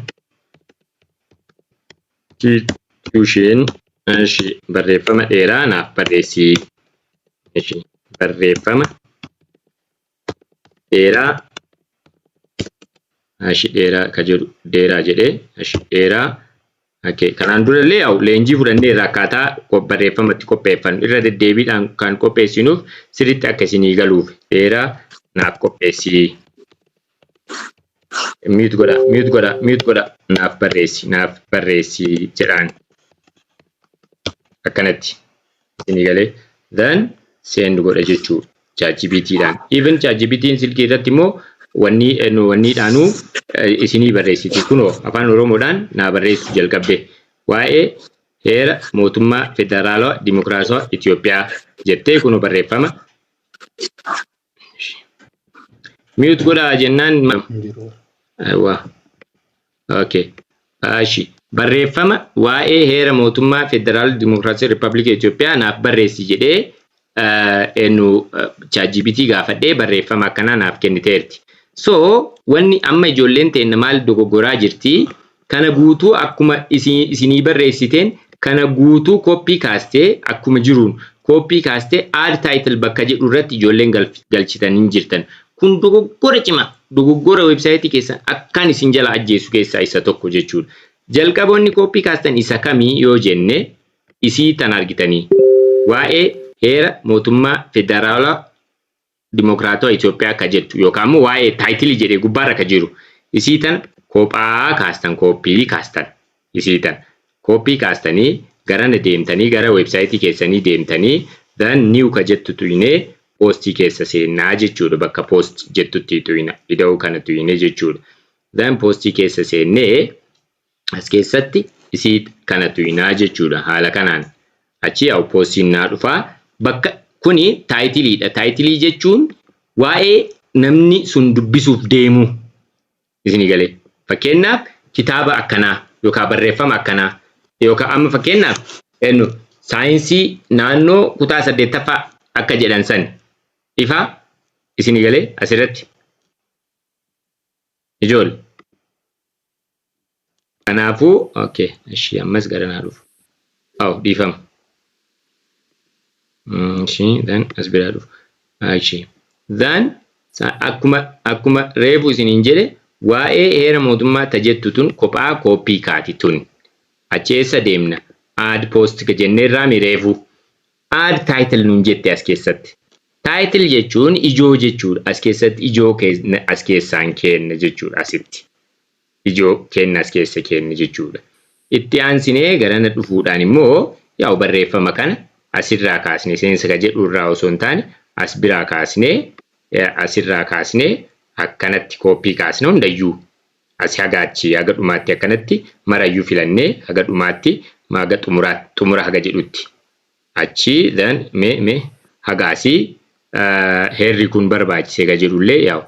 Constitution barreeffama dheeraa naaf barreessi. Barreeffama dheeraa dheeraa ka jedhu dheeraa jedhee dheeraa. Okay, kanaan durallee leenjii fudhannee irraa akkaataa barreeffamatti qopheeffannu irra deddeebiidhaan kan qopheessinuuf sirriitti akka isinii galuuf dheeraa naaf qopheessi. Mute godha naaf barreessi jedhaan akkanatti isinii galee then send godha jechuudha ChatGPTdhaan. Even ChatGPTin silkii irratti immoo wanniidhaanuu isinii barreessiti kunoo afaan Oromoodhaan naa barreessu jalqabde waa'ee heera mootummaa federaalaa dimokiraatawaa Itoophiyaa jettee kunoo barreeffama. Mute godhaa jennaan okay. Barreeffama waa'ee heera mootummaa federaalaa dimokiraatawaa Riippaabilika Itoophiyaa naaf barreessi jedhee ChatGPT gaafadhee barreeffama akkanaa naaf kenniteerti. So wanni amma ijoolleen teenya maal dogoggoraa jirti kana guutuu akkuma isinii barreessiteen kana guutuu copy kaastee akkuma jiruun copy kaastee add title bakka jedhu irratti ijoolleen galchitanii jirtan. Kun dogoggora cimaa dogoggora websaayitii keessan akkaan isin jala ajjeesu keessaa isa tokko jechuudha. Jalqaboonni copy kaastan isa kamii yoo jenne isii tan argitanii waa'ee heera mootummaa federaalaa Dimokiraatawaa Itoophiyaa akka jettu yookaan immoo waa'ee taayitilii jedhee gubbaarra akka jiru isii tan kophaa kaastan kooppii kaastan isii tan kooppii kaastanii garana deemtanii gara weebsaayitii keessanii deemtanii dan niw ka jettu tuyinee poostii keessa seenaa jechuudha bakka poost jettutti tuyina ida'uu kana tuyinee jechuudha. Dan poostii keessa seennee as keessatti isii kana tuyinaa jechuudha haala kanaan achi yaa'u poostiin naa dhufaa bakka kuni taayitiliidha. Taayitilii jechuun waa'ee namni sun dubbisuuf deemu isinii galee fakkeenyaaf kitaaba akkanaa yookaan barreeffama akkanaa yookaan amma fakkeenyaaf saayinsii naannoo kutaa 8ffaa akka jedhan san ifa isinii galee asirratti ijoollee. Kanaafuu okay ishii ammas gara naa dhufu. Dhiifama. Ishii dan as biraa dhufu. Ishii dan akkuma reefu isiniin jedhe waa'ee heera mootummaa tajettu tun kophaa kooppii kaati tun achi eessa deemna add post ka jenneerraa mireefu add title nuun jette as keessatti. Title jechuun ijoo jechuudha as keessatti ijoo as keessaan kenna jechuudha asitti. Ijoo kenna as keessa kenna jechuudha. Itti aansinee garana dhufuudhaan immoo yaa'u barreeffama kana asirraa kaasnee seensa ka jedhu irraa osoo hin taane as biraa kaasnee asirraa kaasnee akkanatti kooppii kaasne hundayyuu as hagaachi haga dhumaatti akkanatti marayyuu filannee haga dhumaatti haga xumura haga jedhutti achi dan me hagaasii heerri kun barbaachise ga jedhullee yaa'u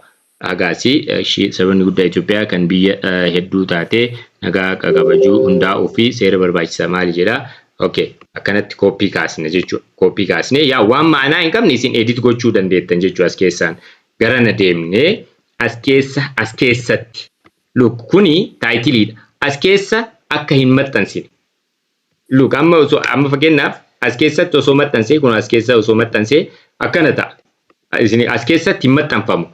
hagaasii sabni guddaa Itoophiyaa kan biyya hedduu taatee nagaa qabajuu hundaa'uu fi seera barbaachisaa maali jedha. Okay akkanatti kooppii kaasne jechuudha. Kooppii kaasne yaa waan ma'anaa hin qabne isin edit gochuu dandeettan jechuudha as keessaan garana deemnee as keessatti look kuni taayitiliidha. As keessa akka hin maxxansine look amma fakkeenyaaf as keessatti osoo maxxansee kun as keessa osoo maxxansee akkana ta'a. Isin as keessatti hin maxxanfamu.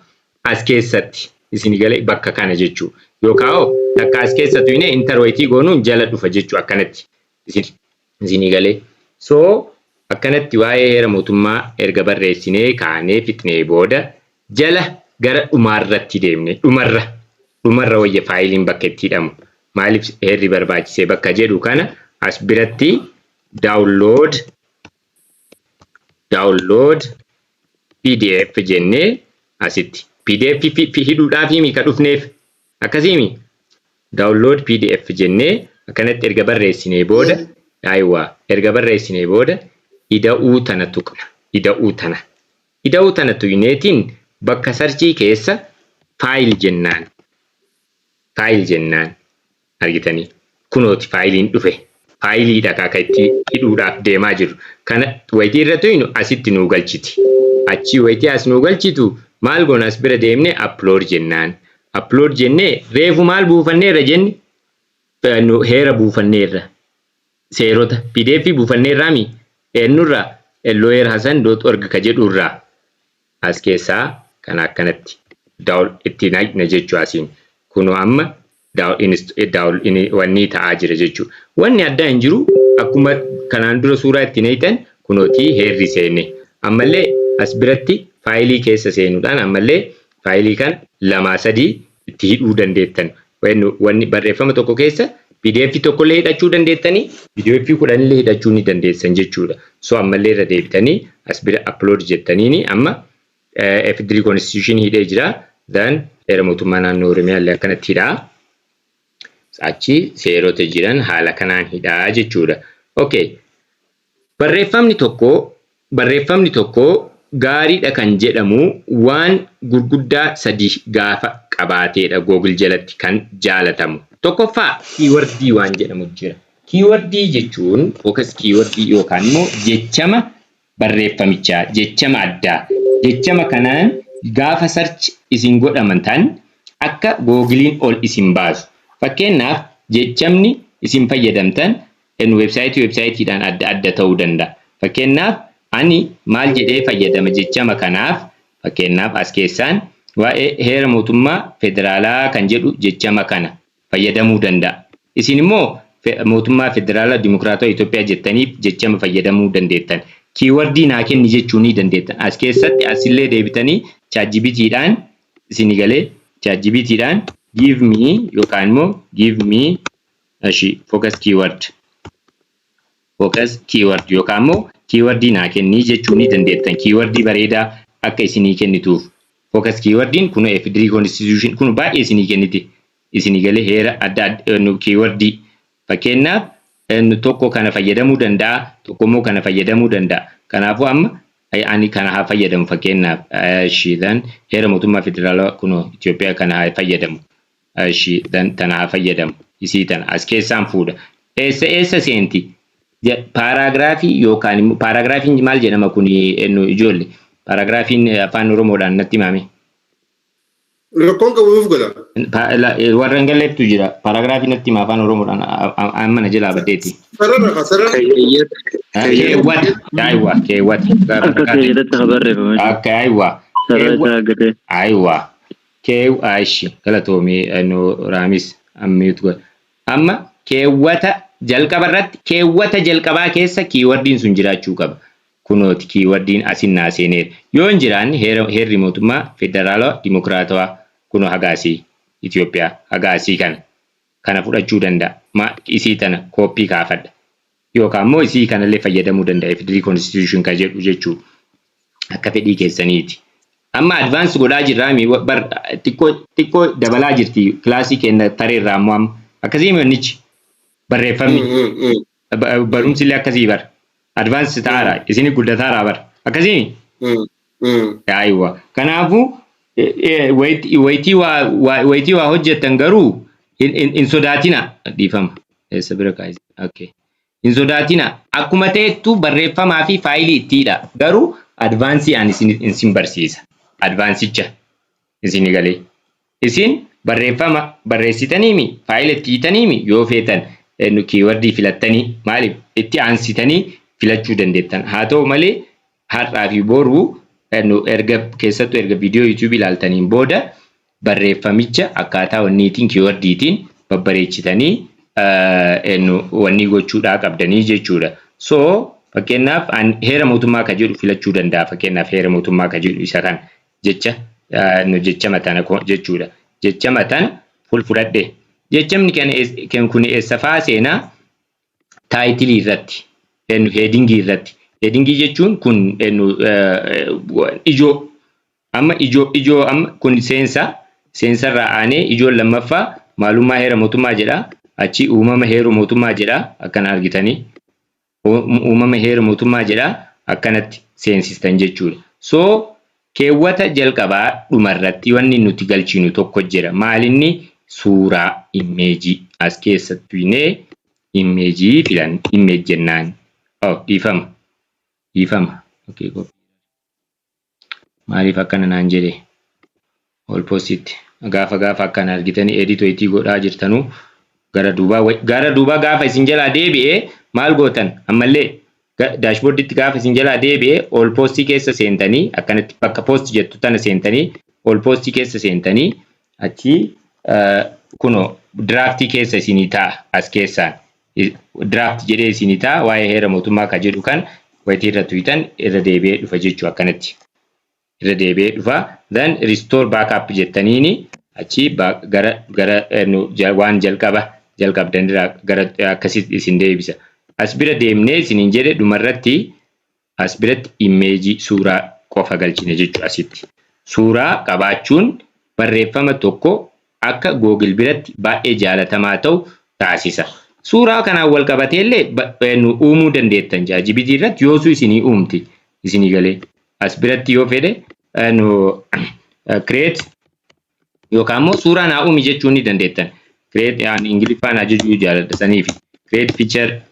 As keessatti isin galee bakka kana jechuudha. Yookaan takka as keessatti inni interweetii goonuun jala dhufa jechuudha akkanatti isin galee. So akkanatti waa'ee heera mootummaa erga barreessinee kaanee fixnee booda jala gara dhumaarratti deemne dhumarra wayya faayiliin bakka itti hidhamu maaliif heerri barbaachisee bakka jedhu kana as biratti download PDF jennee asitti PDF hidhuudhaaf himi ka dhufneef akkasiimi download PDF jennee akkanatti erga barreessinee booda erga barreessinee booda ida'uu tana tuqna ida'uu tana tuyneetiin bakka sarchii keessa faayil jennaan argitanii kunooti faayiliin dhufe faayiliidha akka itti hidhuudhaaf deemaa jiru kana wayitii irra tuynu asitti nuu galchiti achi wayitii as nuu galchitu maal goona as bira deemne upload jennee reefu maal buufanneerra jenni heera buufanneerra seerota PDF buufanneerraa mi eenyurraa lawyer.hasan.org ka jedhurraa as keessaa kan akkanatti itti na jechuu asiin kunoo amma wanni ta'aa jira jechuu wanni addaa hin jiru akkuma kanaan dura suuraa itti neeytan kunootii heerri seenne ammallee as biratti faayilii keessa seenuudhaan ammallee faayilii kan 2-3 itti hidhuu dandeettan wanni barreeffama tokko keessa PDF tokkollee hidhachuu dandeettanii PDF 10 illee hidhachuu ni dandeessan jechuudha. So ammallee irra deebitanii as bira upload jettaniini amma F3 constitution hidhee jira then heera mootummaa naannoo Oromiyaa illee akkanatti hidhaa achi seerota jiran haala kanaan hidhaa jechuudha. Okay barreeffamni tokko gaariidha kan jedhamu waan gurguddaa 3 gaafa qabaateedha Google jalatti kan jaalatamu. Tokkoffaa keywordii waan jedhamu jira. Keywordii jechuun focus keywordii yookaan immoo jechama barreeffamichaa jechama addaa. Jechama kanaan gaafa search isin godhaman tan akka Googlein ol isin baasu. Fakkeenyaaf jechamni isin fayyadamtan websaayitiidhaan adda ta'uu danda'a. Fakkeenyaaf ani maal jedhee fayyadama jechama kanaaf fakkeenyaaf as keessaan waa'ee heera mootummaa federaalaa kan jedhu jechama kana fayyadamuu danda'a. Isin immoo mootummaa federaalaa dimokiraatawaa Itoophiyaa jettaniif jechama fayyadamuu dandeettan. keywordii naa kenni jechuu ni dandeettan. As keessatti asillee deebitanii ChatGPT'dhaan isin galee ChatGPT'dhaan give me yookaan immoo give me focus keyword yookaan immoo keywordii naa kenni jechuu ni dandeettan. Keywordii bareedaa akka isinii kennituuf. Focus keywordin kun FDR constitution kun baay'ee isinii kenniti. Isinii galee heera adda keywordii fakkeenyaaf tokko kana fayyadamuu danda'a, tokko immoo kana fayyadamuu danda'a. Kanaafuu amma ani kana haa fayyadamu fakkeenyaaf dan heera mootummaa federaalaa kun Itoophiyaa kana haa fayyadamu. Dan tana haa fayyadamu. Isii tana as keessaan fuudha. Eessa seenti? Paaraagiraafii yookaan immoo paaraagiraafiin maal jedhama kun ijoollee? Paaraagiraafiin afaan Oromoodhaan natti himame. Rakkoon qabuuf gala. Warra galleettu jira. Paaraagiraafiin natti hima afaan Oromoodhaan amma na jalaa baddeeti. Keewwata. Akka aywa. Aishi galatoomii Raamis ammiitu godha. Amma keewwata jalqaba irratti keewwata jalqabaa keessa keywordiin sun jiraachuu qaba. Kunooti keywordiin asin naaseeneera. Yoo hin jiraanne heerri mootummaa federaalaa dimokiraatawaa kunoo hagaasii Itoophiyaa hagaasii kana fudhachuu danda'a. Isii tana kooppii kaafadha. Yookaan immoo isii kanallee fayyadamuu danda'a. FDR constitution kan jedhu jechuudha. Akka fedhii keessaniiti. Amma advance godhaa jirraami xiqqoo dabalaa jirti kilaasii kenna tareerraa ammoo amma akkasii manichi barreeffamni barumsi illee akkasii bar advance ta'aara isin guddataara bar akkasii aywa kanaafuu wayitii waa hojjettan garuu hin sodaatina dhiifama eessa bira kaayise okay hin sodaatina akkuma ta'ettu barreeffamaa fi faayilii ittiidha garuu advance aan isin barsiisa. Advaansicha isin galee isin barreeffama barreessitaniimi faayila itti hiitaniimi yoo feetan keywordii filattanii maaliif itti aansitanii filachuu dandeettan haa ta'u malee har'aa fi boruu erga keessattuu erga viidiyoo YouTube ilaaltaniin booda barreeffamicha akkaataa wanniitiin keywordiitiin babbareechitanii wanni gochuudhaa qabdanii jechuudha. So fakkeenyaaf heera mootummaa ka jedhu filachuu danda'a fakkeenyaaf heera mootummaa ka jedhu isa kan jecha matana jechuudha. Jecha matana fudhadhe. Jechamni kun eessa fa'aa seenaa taayitilii irratti headingii irratti. Headingii jechuun kun ijoo amma kun seensarraa aanee ijoon lammaffaa maalummaa heera mootummaa jedha. Achi uumama heera mootummaa jedha akkana argitanii. Uumama heera mootummaa jedha akkanatti seensistan jechuudha. So keewwata jalqabaa dhumarratti wanni nuti galchinu tokko jira. Maalinni suuraa imeejii as keessattuinee imeejii filan imeej jennaan. Dhiifama. Okay, maaliif akkana naan jedhe? All post gaafa akkana argitanii edit wayitii godhaa jirtanuu gara duubaa gaafa isin jalaa deebi'ee maal gootan ammallee dashboarditti gaafa isin jalaa deebi'ee all post keessa seentanii akkanatti bakka post jettu tana seentanii all post keessa seentanii achi kuno draft keessa isinii ta'a as keessaan draft jedhee isinii ta'a waa'ee heera mootummaa ka jedhu kan wayitii irra tuwitan irra deebi'ee dhufa jechuu akkanatti irra deebi'ee dhufa then restore backup jettaniini achi gara waan jalqabdan gara akkasitti isin deebisa. As bira deemnee isiniin jedhe dhumarratti as biratti imeejii suuraa qofa galchine jechuudha asitti. Suuraa qabaachuun barreeffama tokko akka Google biratti baay'ee jaalatamaa ta'u taasisa. Suuraa kanaan wal qabatee illee uumuu dandeettan ChatGPT irratti yoosuu isinii uumti isinii galee. As biratti yoo fedhe create yookaan immoo suuraa naa uumi jechuu ni dandeettan. Create Ingiliffaan ajajuu jaaladhasaniif. Create feature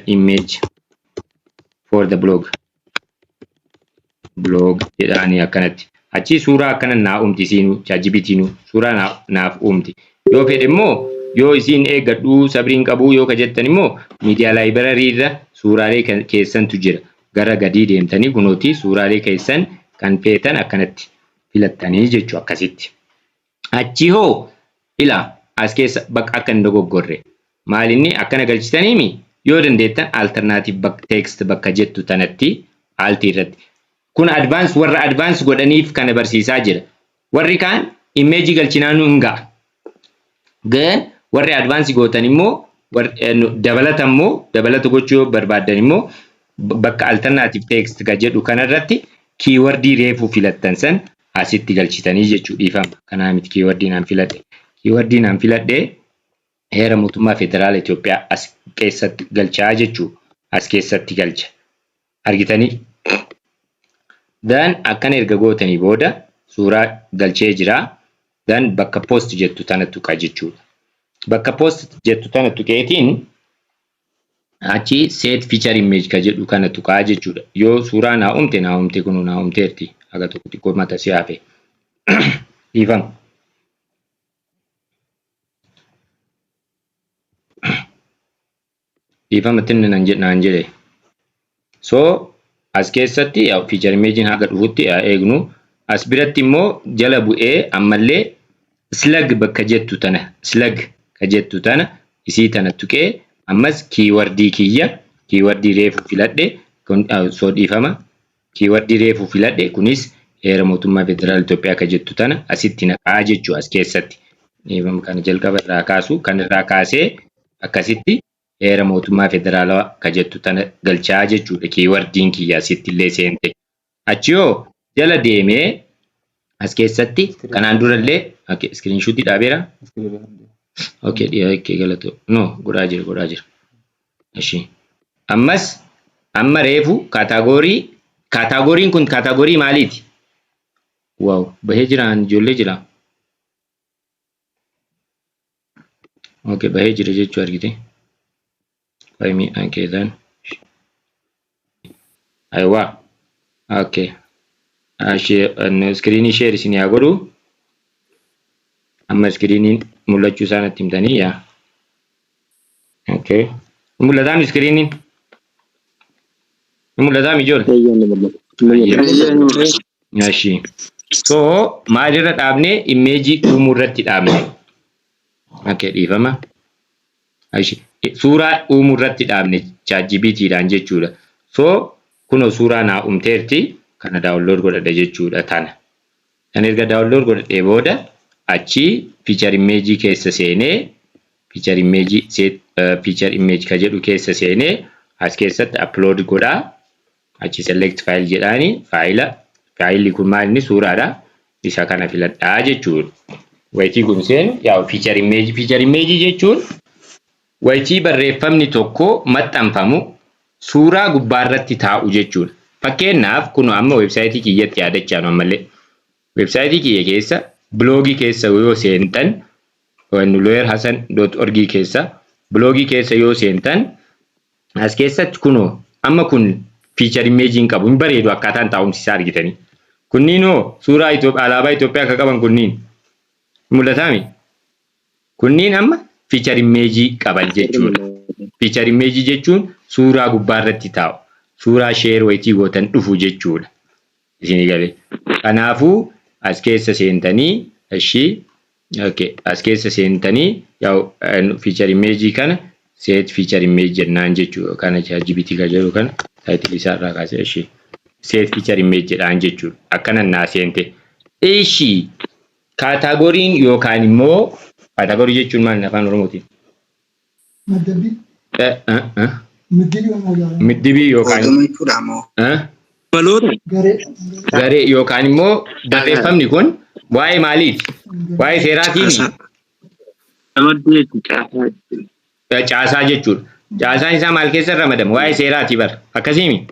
image for the blog jedhanii akkanatti achi suuraa akkana naa uumti isiinu ChatGPTinu suuraa naaf uumti yoo fedhe immoo yoo isiin eeggadhuu sabriin qabuu yoo ka jettan immoo media library irra suuraalee keessantu jira gara gadii deemtanii kunooti suuraalee keessan kan feetan akkanatti filattanii jechuu akkasitti achi hoo ila as keessa bakka akka hin dogoggorre maalinni akkana galchitaniimi yoo dandeettan alternative text bakka jettu tanatti alt irratti. Kun advance warra advance godhaniif kana barsiisaa jira. Warri kaan image galchinaan nu hingaa. Gan warri advance gootan immoo dabalata immoo dabalata gochuu barbaadan immoo bakka alternative text ka jedhu kanarratti keywordii reefuu filattan san asitti galchitanii jechuu dhiifama. Kanaa miti keywordii naan filadhe. Keywordii naan filadhe heera mootummaa federaala Itoophiyaa as keessatti galchaa jechuu as keessatti galcha. Argitanii? Dan akkan erga gootanii booda suuraa galchee jira. Dan bakka post jettu tana tuqaa jechuudha. Bakka post jettu tana tuqeetiin achi set feature image ka jedhu kana tuqaa jechuudha. Yoo suuraa naa uumte kun naa uumteerti. Aga tokko xiqqoo mata si hafe. Dhiifama. Dhiifama tinni naan jedhe. So as keessatti feature image haga dhufutti eegnu. As biratti immoo jala bu'ee ammallee slug bakka jettu tana slug ka jettu tana isii tana tuqee ammas keywordii kiyya keywordii reefu filadhe kun soo dhiifama keywordii reefu filadhe kunis heera mootummaa federaala Itoophiyaa ka jettu tana asitti naqaa jechuu as keessatti dhiifama kana jalqaba irraa kaasu kan irraa kaasee akkasitti heera mootummaa federaalaa ka jettu tana galchaa jechuudha keywordiin kiyya asitti illee seente achiyoo jala deemee as keessatti kanaan durallee screenshot dhaabeera. Okay, dhiyaate galato. No, godhaa jira. Ashi. Amma reefu kaataagooriin kun kaataagorii maaliiti? Wow, bahee jiraan ijoollee jira. Okay, bahee jira jechuu argite. Fayyimi ankeetan. Aywa. Okay. Screen share isin yaa godhu. Amma screen mul'achuu isaanitti himtanii yaa. Okay. Mul'ataami screen. Mul'ataami ijoollee. Ashi. So maalirra dhaabne image uumuu irratti dhaabne. Okay, dhiifama. Ashi. Suuraa uumuu irratti dhaabne ChatGPT-dhaan jechuudha. So kunoo suuraa naa uumteerti. Kana download godhadha jechuudha tana. Kan erga download godhadhee booda achi feature image keessa seenee feature image ka jedhu keessa seenee as keessatti upload godhaa. Achi select file jedhaani faayilli kun maal inni suuraadha. Isa kana filadhaa jechuudha. Wayitii kun seenu yaa feature image jechuun wayitii barreeffamni tokko maxxanfamu suuraa gubbaarratti taa'u jechuudha. Fakkeenyaaf kun amma websaayitii kiyyatti yaadachaan ammallee websaayitii kiyya keessa bloogii keessa yoo seentan lawyer.hasan.org keessa bloogii keessa yoo seentan as keessatti kunoo amma kun feature image hin qabu hin bareedu akkaataan taa'umsi isaa argitanii kunniinoo suuraa alaabaa Itoophiyaa akka qaban kunniin mul'ataami kunniin amma feature image qaban jechuudha. Feature image jechuun suuraa gubbaarratti taa'u. Suuraa share wayitii gootan dhufu jechuudha. Isin galee. Kanaafuu as keessa seentanii as keessa seentanii feature image kana set feature image jennaan jechuudha. Kana ChatGPT ka jedhu kana title isaa irraa kaasee set feature image jedhaan jechuudha. Akkanan naa seente. Kaataagoriin yookaan immoo kaataagorii jechuun maal afaan Oromootiin? Middibii yookaan garee yookaan immoo barreeffamni kun waa'ee maaliiti? Waa'ee seeraatiini? Caasaa jechuudha. Caasaan isaa maal keessa ramadama? Waa'ee seeraati bar. Akkasiimi?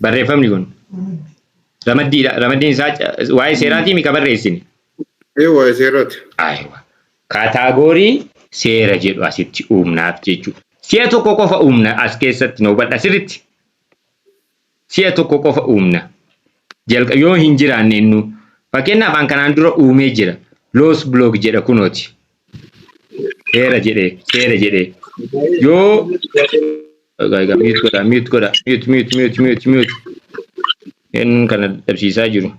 Barreeffamni kun. Ramaddiin isaa waa'ee seeraatiimi ka barreessini? Waa'ee seeraati. Kaataagorii seera jedhu asitti uumnaaf jechuudha. Si'a tokko qofa uumna as keessatti nu hubadha sirriitti. Si'a tokko qofa uumna. Yoo hin jiraanne nu fakkeenyaaf an kanaan dura uumee jira. Loos blog jedha kunooti. Seera jedhee. Yoo mute godha. Inni kana dhabsiisaa jiru.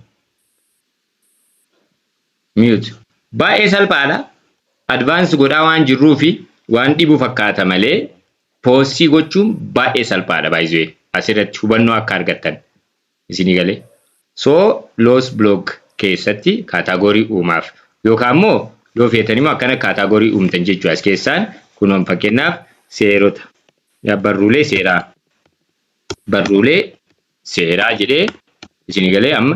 Mute. Baay'ee salphaadha. Advance godhaa waan jirruufi waan dhibu fakkaata malee poostii gochuun baay'ee salphaadha baay'ee asirratti hubannoo akka argattan isinii galee. So loos blog keessatti kaataagorii uumaaf yookaan immoo yoo feetan immoo akkana kaataagorii uumtan jechuudha. As keessaan kunuun fakkeenyaaf seerota barruulee seeraa jedhee isinii galee amma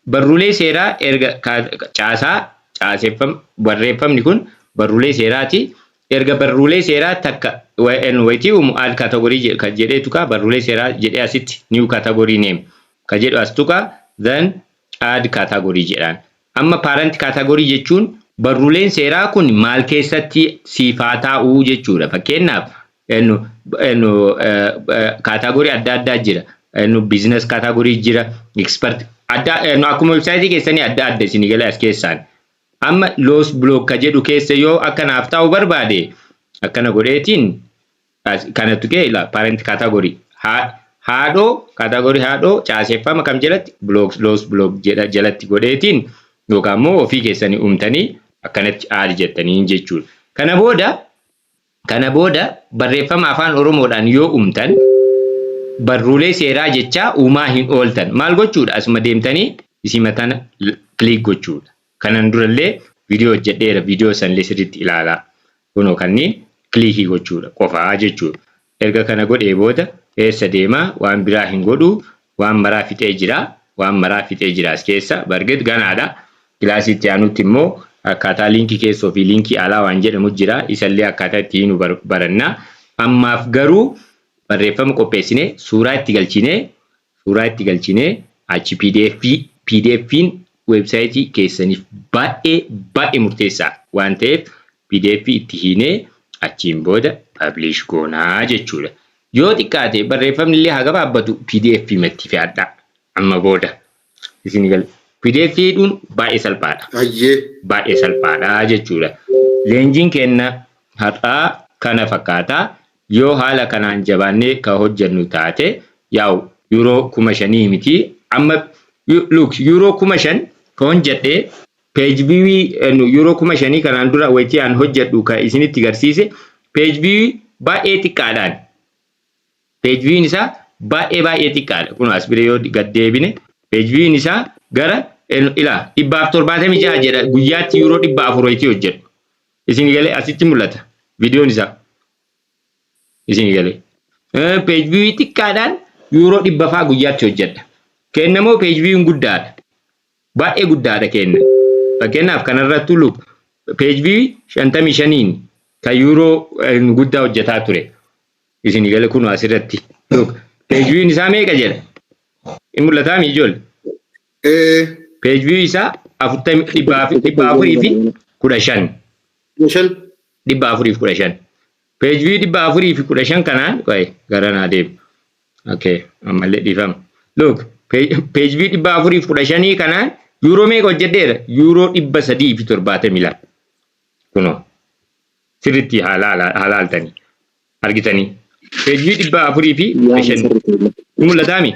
barruulee seeraa erga barreeffamni kun barruulee seeraati. Erga barruulee seeraa takka wayitii uumu al kaataagorii kan jedheetu ka barruulee seeraa jedhee asitti new category name ka jedhu as tuqa then add category jedhaan. Amma parent category jechuun barruuleen seeraa kun maal keessatti siifaa taa'uu jechuudha. Fakkeenyaaf category adda addaa jira. Business category jira, expert akkuma website keessanii adda adda isinii galee as keessaan. Amma loos blog ka jedhu keessa yoo akkanaaf taa'u barbaade akkana godheetiin kana tuqee parent category haadhoo category haadhoo caaseeffama kam jalatti loos blog jalatti godheetiin yookaan immoo ofii keessanii uumtanii akkanatti aadi jettanii jechuudha. Kana booda barreeffama afaan Oromoodhaan yoo uumtan barruulee seeraa jecha uumaa hin ooltan. Maal gochuudha? Asuma deemtanii isima tana click gochuudha. Kanan durallee viidiyoo hojjedheera, viidiyoo sanillee sirriitti ilaalaa. Kunoo kanneen clickii gochuudha qofaa jechuudha. Erga kana godhee booda eessa deemaa? Waan biraa hin godhu, waan maraa fixee jira as keessa barget ganaadha. Kilaasiitti aanutti immoo akkaataa liinkii keessoo fi liinkii alaa waan jedhamu jira. Isallee akkaataa ittiin baranna. Ammaaf garuu barreeffama qopheessinee suuraa itti galchinee achi PDF'n websaayitii keessaniif baay'ee murteessaa waan ta'eef PDF itti hiinee achiin booda publish goonaa jechuudha. Yoo xiqqaate barreeffamni illee haa gabaabbatu PDF matti fe'adhaa amma booda isin gal PDF dhuun baay'ee salphaadha. Baay'ee salphaadha jechuudha. Leenjiin kenna har'aa kana fakkaataa. Yoo haala kanaan jabaannee ka hojjennu taate yaa'u euro 5,000 miti. Amma look euro 5,000 ka hojjedhee page view euro 5,000 kanaan dura wayitii aan hojjedhu ka isinitti garsiise page view baay'ee xiqqaadhaan. Page view isaa baay'ee xiqqaadha. Kun as bira yoo gad deebine page view isaa gara 176 jedha guyyaatti euro 400 wayitii hojjedhu. Isin galee asitti mul'ata viidiyoon isaa. Isin galee page view xiqqaadhaan euro 100 guyyaatti hojjedha. Kennamoo page view guddaadha. Baay'ee guddaadha kenna. Fakkeenyaaf kanarratti look page view 55 ka euro guddaa hojjetaa ture. Isin galee kun asirratti look page view isaa meeqa jedha? In mul'ataa mi ijoollee? Page view isaa 415. Page view 415 kanaan garanaa deemu. Okay, ammallee dhiifama. Look, page view 415 kanaan euro meeqa hojjedheera? Euro 372. Kunoo sirriitti halaaltanii argitanii. Page view 415 mul'ataa mi?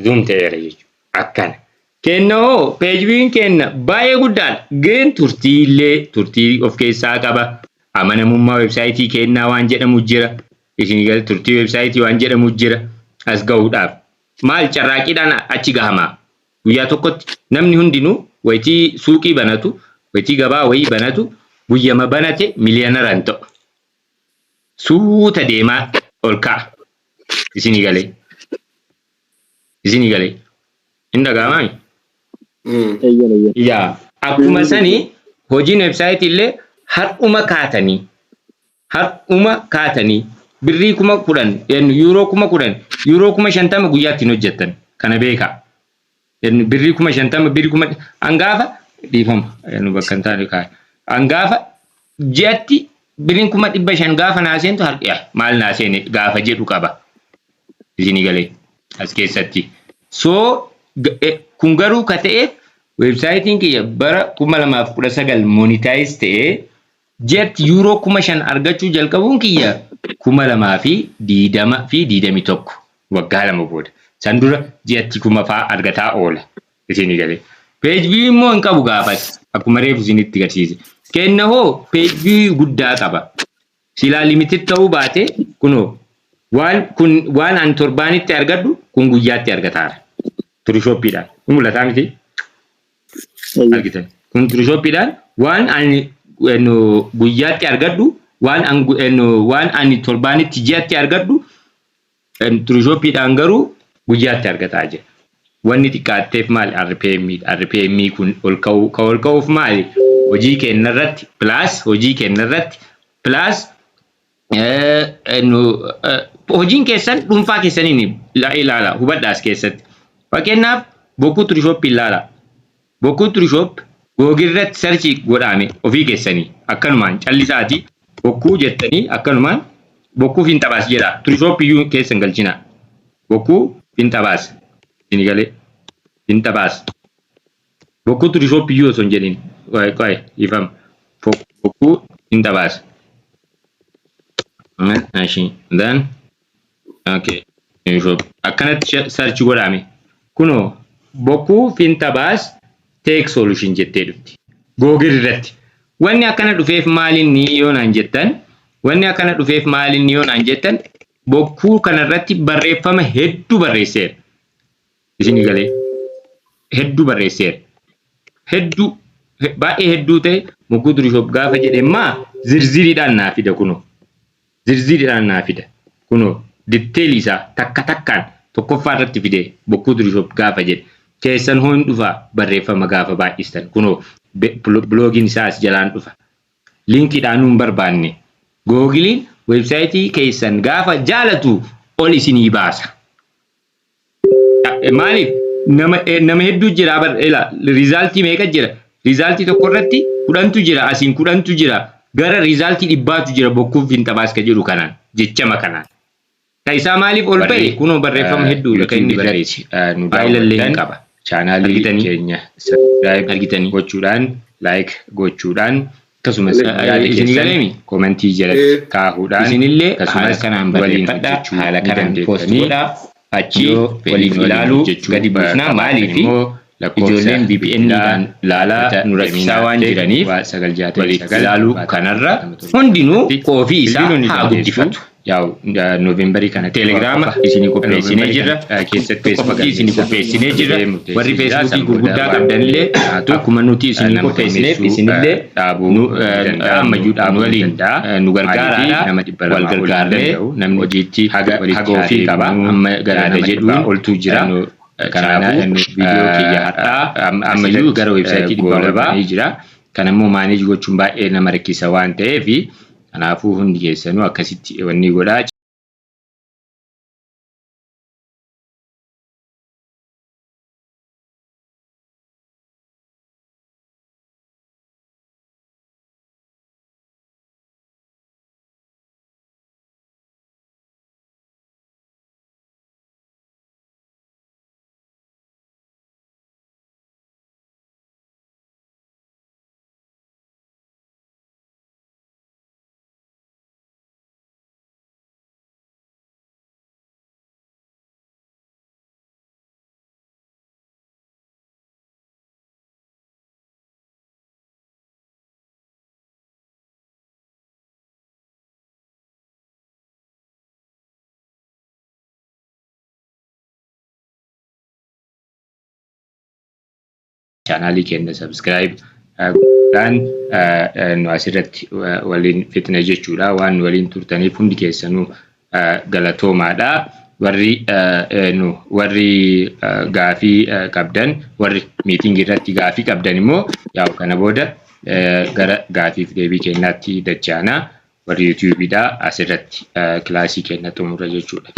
Zoom ta'eera jechuudha. Akkana. Kennoo page view kenna baay'ee guddaadha. Geen turtii of keessaa qaba. Amanamummaa websaayitii kennaa waan jedhamu jira. Isin gal turtii websaayitii waan jedhamu jira. As gahuudhaaf maal carraaqiidhaan achi gahama. Guyyaa tokkotti namni hundinuu wayitii suuqii banatu, wayitii gabaa wayii banatu, guyyama banate miliyoonaraan ta'u. Suuta deemaa ol ka'a. Isin galee. Hin dhaga'amani? Yaa akkuma sanii hojiin websaayitii illee har'uma kaatanii birrii 10,000 euro 10,000 euro 50 guyyaatti hin hojjettan kana beekaa. Birrii 50 birrii 10 hangaafa dhiifama bakka hin taane kaa'e. Hangaafa ji'atti birriin 500 gaafa naaseentu har'a maal naaseene gaafa jedhu qaba. Isin galee as keessatti. So kun garuu ka ta'eef websaayitiin kiyya bara 2019 monetize ta'ee ji'atti euro 5,000 argachuu jalqabuun kiyya 2020 fi 21 waggaa lama booda. San dura ji'atti 1,000 argataa oola. Isin galee. Page view immoo hin qabu gaafas akkuma reefu isinitti agarsiise. kenna hoo peejii guddaa qaba. Silaa limited ta'uu baate kunoo waan an torbaanitti argadhu kun guyyaatti argataara. Turishoppiidhaan. Mul'ataa miti? Argitan. Kun turishoppiidhaan waan ani guyyaatti argadhu waan ani torbaanitti ji'atti argadhu turishoppiidhaan garuu guyyaatti argataa jira. Wanni xiqqaatteef maali? RPM kun ol ka'uuf maali? Hojii kennarratti plus hojiin keessan dhuunfaa keessaniin ilaala hubadhaas keessatti. Fakkeenyaaf bokkuu turishooppii ilaala. Bokkuu turishooppii googirratti sarchii godhame ofii keessanii akkanumaan callisaati bokkuu jettanii akkanumaan bokkuu finxabaas jedha. Turishooppii keessan galchina. Bokkuu finxabaas. Sinigalee finxabaas. Bokkuu turishooppii osoo hin jedhin ifam. Bokkuu finxabaas. Then okay. Akkanatti sarchi godhame. Kunoo bokkuu finxabaas take solution jettee dhufti. Google irratti. Wanni akkana dhufeef maalinni yoo naan jettan bokkuu kanarratti barreeffama hedduu barreesseera. Isin galee hedduu barreesseera. Hedduu baay'ee hedduu ta'e bokkuu turishop gaafa jedhemaa zirziriidhaan naa fida kunoo. Zirziriidhaan naa fida. Kunoo detail isaa takka takkaan tokkoffaa irratti fide bokkuu turishop gaafa jedhe. Keessan hoon dhufa barreeffama gaafa baay'istan kunoo bloogiin isaas jalaan dhufa. Linkiidhaan nuun barbaanne. Googiliin websaayitii keessan gaafa jaalatu ol isinii baasa. Maaliif nama hedduu jira rizaaltii meeqa jira? Rizaaltii tokko irratti 10tu jira asiin 10tu jira. Gara rizaaltii 100tu jira bokkuu finxabaas ka jedhu kanaan jechama kanaan. Isaa maaliif ol ba'e kunoo barreeffama hedduudha kan inni barreesse. Faayilallee hin qaba. Chaanaalii keenya subscribe argitanii gochuudhaan like gochuudhaan akkasumas yaada komentii jalatti kaahuudhaan isinillee haala kanaan barreeffadhaa haala kanaan post godhaa achi waliin ilaaluu gadi buufnaa maaliif ijoolleen VPN-dhaan ilaalaa nu rakkisaa waan jiraniif waliin ilaaluu kanarra hundinuu ofii isaa haa guddifatu. Novemberii kana Telegrama isinii qopheessinee jirra. Keessatti Facebook isinii qopheessinee jirra. Warri Facebook gurguddaa qabdanillee akkuma nuti isinii qopheessineef isinillee ammayyuu dhaabuu waliin nu gargaaraadha. Wal gargaarree namni hojiitti haga ofii qaba. Amma garaana jedhuun oltuu jira. Kanaafuu viidiyoo kiyya har'aa ammayyuu gara websaayitii dhibba jira. Kanammoo maaneej gochuun baay'ee nama rakkisa waan ta'eef kanaafuu hundi keessanuu akkasitti wanni godhaa. Chaanaalii keenya subscribe godhaan nu asirratti waliin fitna jechuudha. Waan waliin turtaniif hundi keessanuu galatoomaadha. Warri gaafii qabdan warri miitingii irratti gaafii qabdan immoo yaa'u kana booda gara gaafiif deebii kennaatti dachaana. Warri YouTube'dha asirratti kilaasii kenna xumura jechuudha.